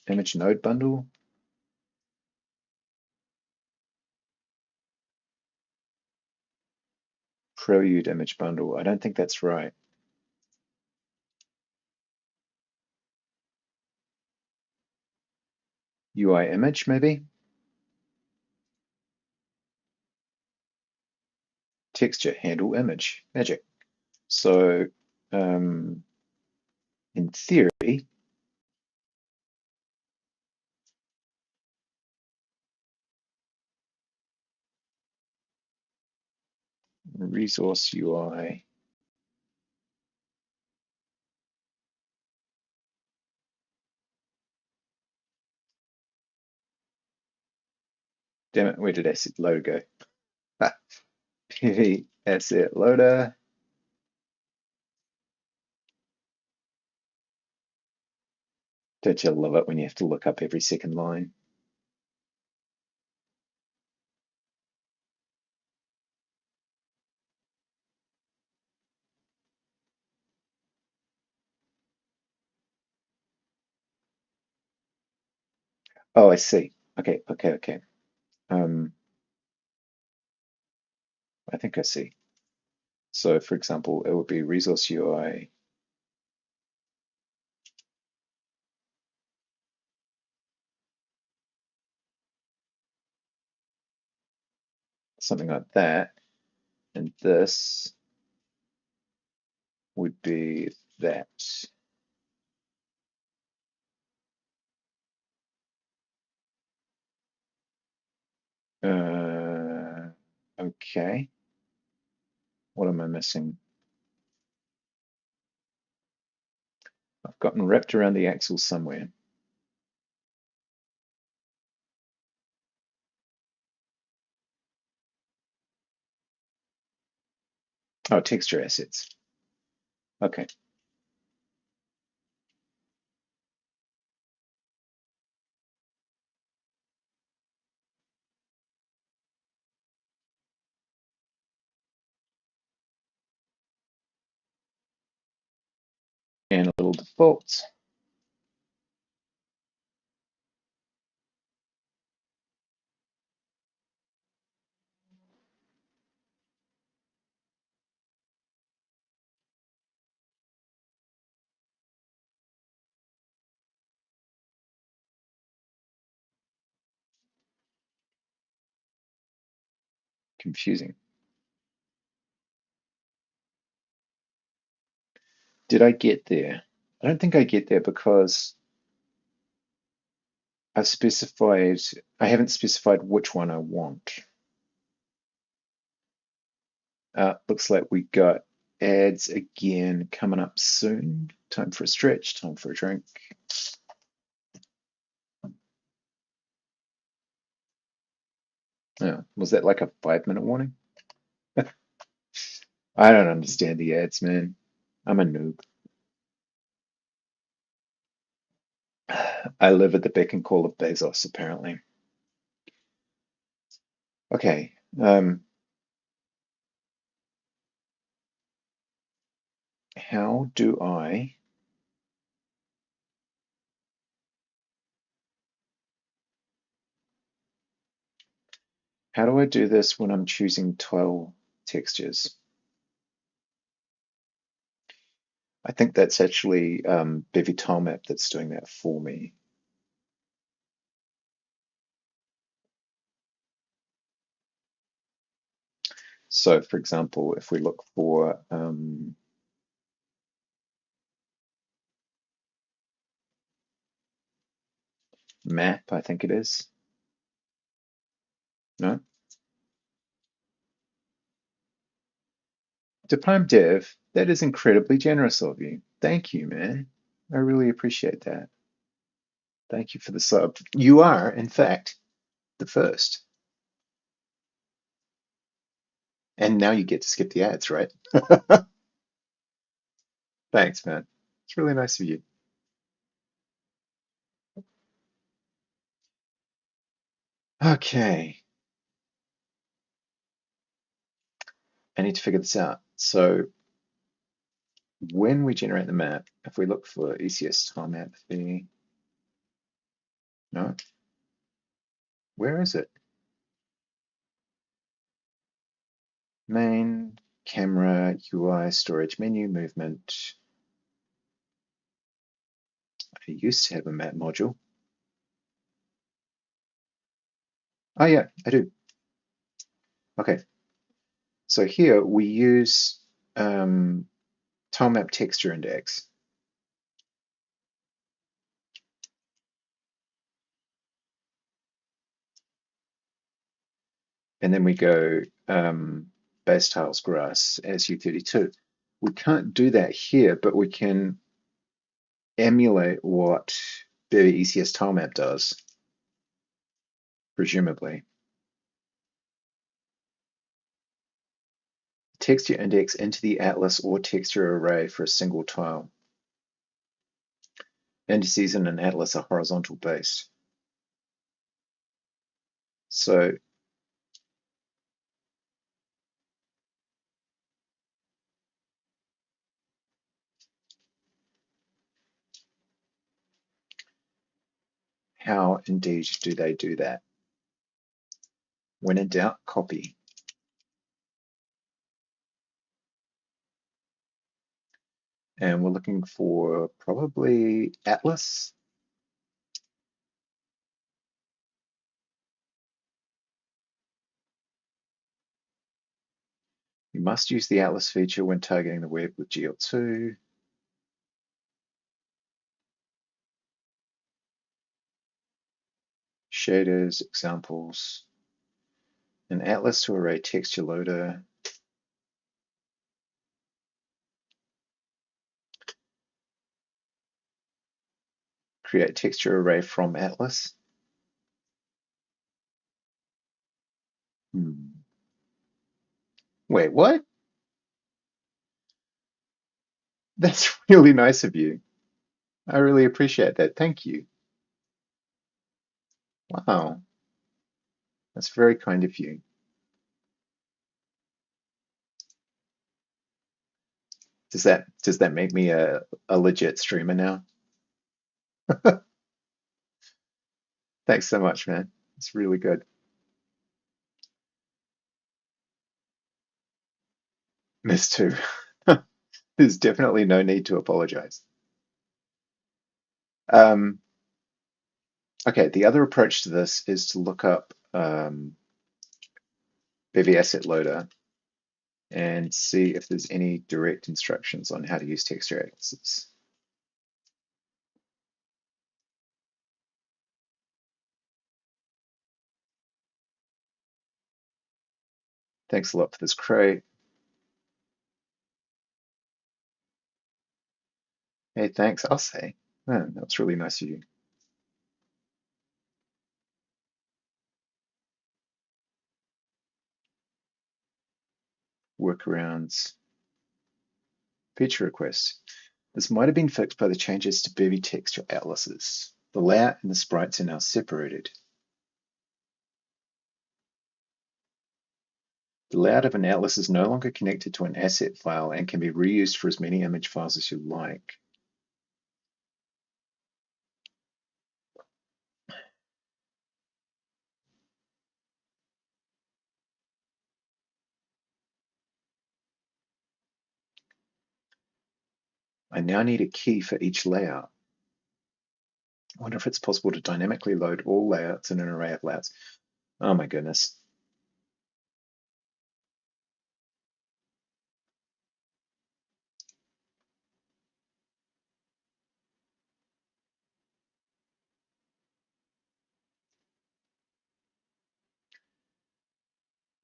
image node bundle. Prelude image bundle. I don't think that's right. UI image, maybe? Texture handle image. Magic. So, in theory, resource UI Damn it, where did asset loader go? Bevy asset loader. Don't you love it when you have to look up every second line? Oh, I see. Okay. Um, I think I see. So, for example, it would be resource UI, something like that, and this would be that. Okay. What am I missing? I've gotten wrapped around the axle somewhere. Oh, texture assets. Okay. And a little default. Confusing. Did I get there? I don't think I get there because I haven't specified which one I want. Looks like we got ads again coming up soon. Time for a stretch, time for a drink. Yeah, was that like a 5-minute warning? I don't understand the ads, man. I'm a noob. I live at the beck and call of Bezos, apparently. Okay. How do I do this when I'm choosing tile textures? I think that's actually Bevy Tilemap that's doing that for me. So, for example, if we look for map, I think it is. No? Diplom Dev, that is incredibly generous of you. Thank you, man. I really appreciate that. Thank you for the sub. You are, in fact, the first. And now you get to skip the ads, right? Thanks, man. It's really nice of you. Okay, I need to figure this out. So when we generate the map, if we look for ECS tile map fee, no, where is it? Main, camera, UI, storage, menu, movement. I used to have a map module. Oh yeah, I do. Okay, so here we use tile map texture index. And then we go base tiles grass as U32. We can't do that here, but we can emulate what the ECS tilemap does, presumably. texture index into the atlas or texture array for a single tile. Indices in an atlas are horizontal based. So how indeed do they do that? When in doubt, copy. And we're looking for probably atlas. You must use the atlas feature when targeting the web with GL2. Shaders, examples. An atlas to array texture loader. Create texture array from atlas. Wait, what? That's really nice of you. I really appreciate that. Thank you. Wow, that's very kind of you. Does that make me a legit streamer now? Thanks so much, man. It's really good. Miss too. There's definitely no need to apologize. Um, okay, the other approach to this is to look up bevy asset loader and see if there's any direct instructions on how to use texture atlases. Thanks a lot for this crate. Hey, thanks, I'll say. Man, that was really nice of you. Workarounds. Feature requests. This might have been fixed by the changes to bevy texture atlases. The layout and the sprites are now separated. The layout of an atlas is no longer connected to an asset file and can be reused for as many image files as you like. I now need a key for each layout. I wonder if it's possible to dynamically load all layouts in an array of layouts. Oh my goodness.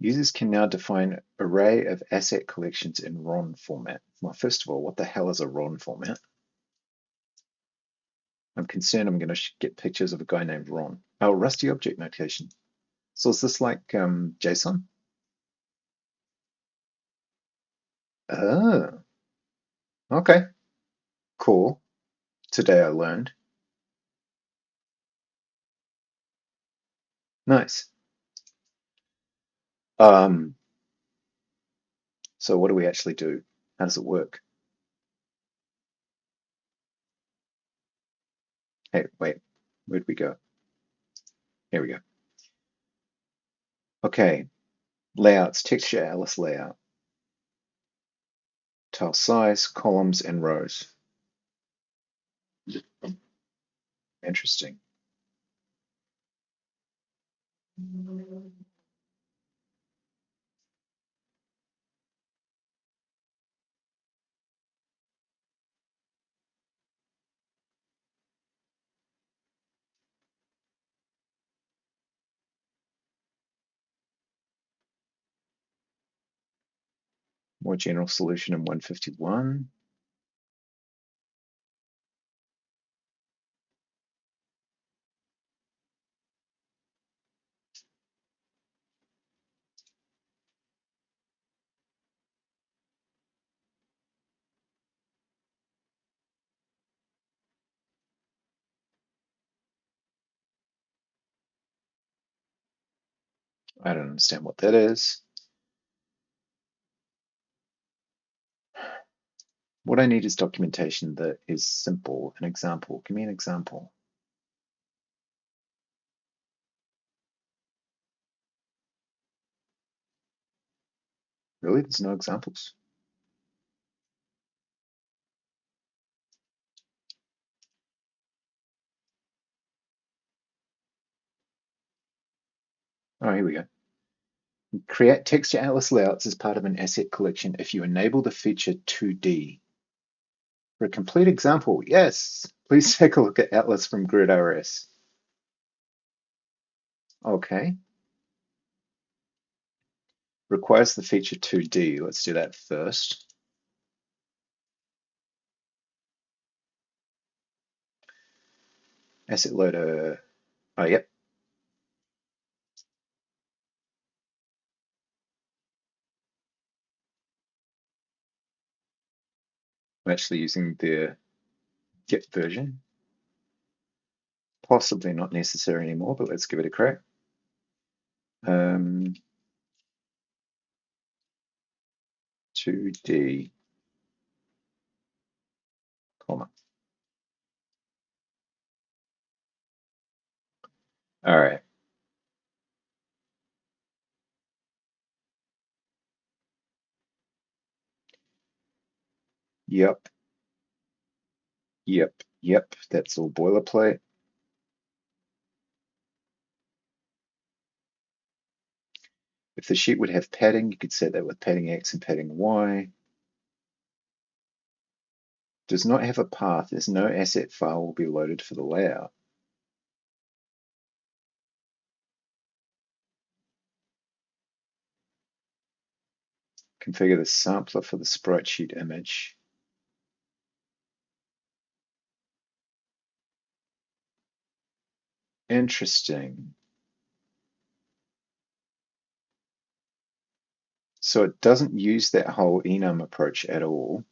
Users can now define array of asset collections in RON format. Well, first of all, what the hell is a RON format? I'm concerned I'm going to get pictures of a guy named Ron. Oh, rusty object notation. So is this like JSON? Oh, okay, cool. Today I learned. Nice. Um, so what do we actually do? How does it work? Hey, wait, where'd we go? Here we go. Okay, layouts, texture atlas layout, tile size, columns, and rows. Interesting. More general solution in 151. I don't understand what that is. What I need is documentation that is simple. An example. Give me an example. Really? There's no examples? Oh, here we go. Create texture atlas layouts as part of an asset collection if you enable the feature 2D. For a complete example, yes, please take a look at Atlas from GridRS. Okay. Requires the feature 2D. Let's do that first. Asset loader. Oh, yep. I'm actually using the Git version. Possibly not necessary anymore, but let's give it a crack. 2D, comma. All right. Yep. Yep. Yep. That's all boilerplate. If the sheet would have padding, you could set that with padding X and padding Y. Does not have a path, as no asset file will be loaded for the layout. Configure the sampler for the sprite sheet image. Interesting. So it doesn't use that whole enum approach at all.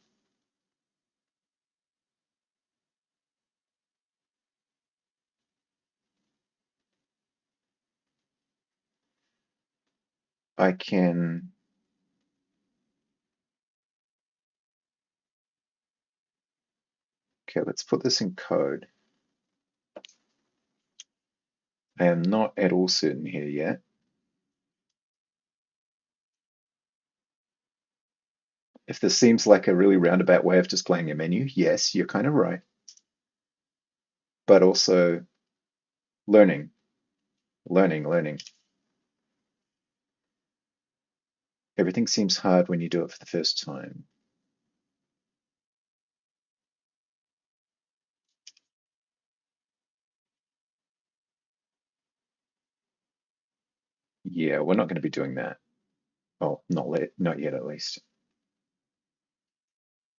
I can Okay, let's put this in code. I am not at all certain here yet. If this seems like a really roundabout way of displaying a menu, yes, you're kind of right. But also learning, learning. Everything seems hard when you do it for the first time. Yeah, we're not going to be doing that. Oh, not yet at least.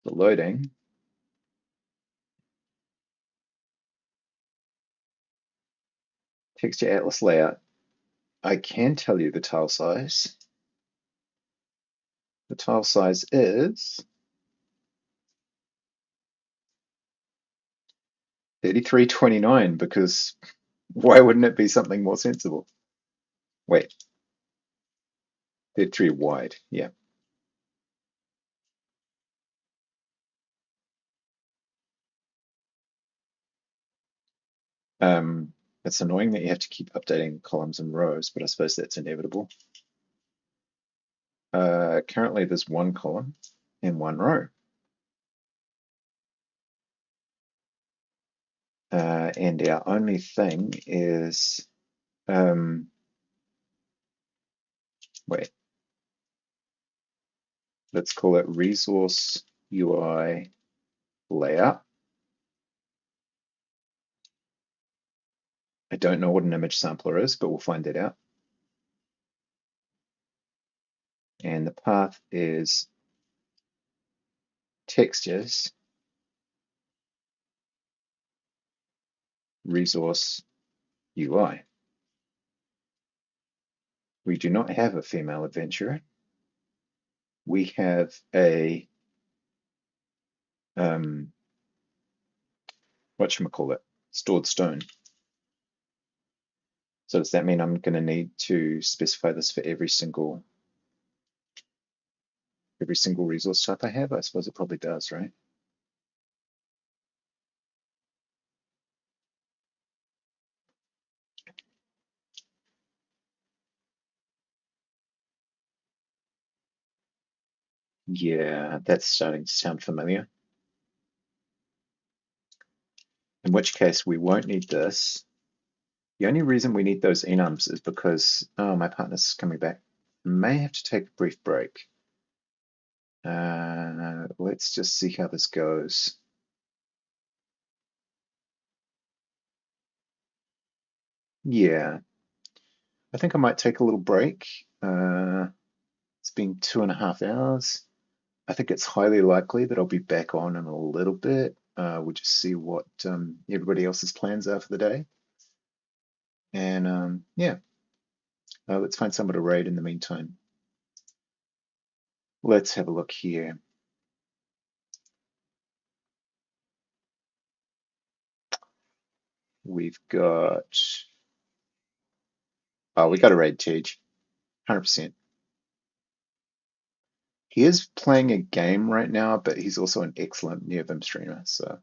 The loading. Texture atlas layout. I can tell you the tile size. The tile size is 3329 because why wouldn't it be something more sensible? Wait, 33 wide, yeah. It's annoying that you have to keep updating columns and rows, but I suppose that's inevitable. Currently there's one column and one row. And our only thing is, wait, let's call it resource UI layout. I don't know what an image sampler is, but we'll find that out. And the path is textures resource UI. We do not have a female adventurer. We have a whatchamacallit, stored stone. So does that mean I'm going to need to specify this for every single resource type I have? I suppose it probably does, right? Yeah, that's starting to sound familiar. In which case we won't need this. The only reason we need those enums is because, oh, my partner's coming back. May have to take a brief break. Let's just see how this goes. Yeah, I think I might take a little break. It's been 2.5 hours. I think it's highly likely that I'll be back on in a little bit. We'll just see what everybody else's plans are for the day. And yeah, let's find someone to raid in the meantime. Let's have a look here. We've got, oh, we got a raid Tej, 100%. He is playing a game right now, but he's also an excellent Neovim streamer. So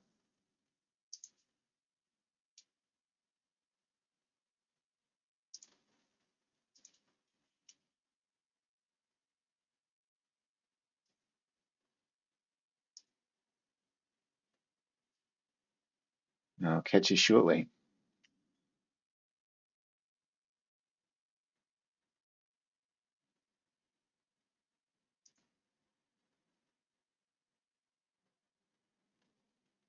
I'll catch you shortly.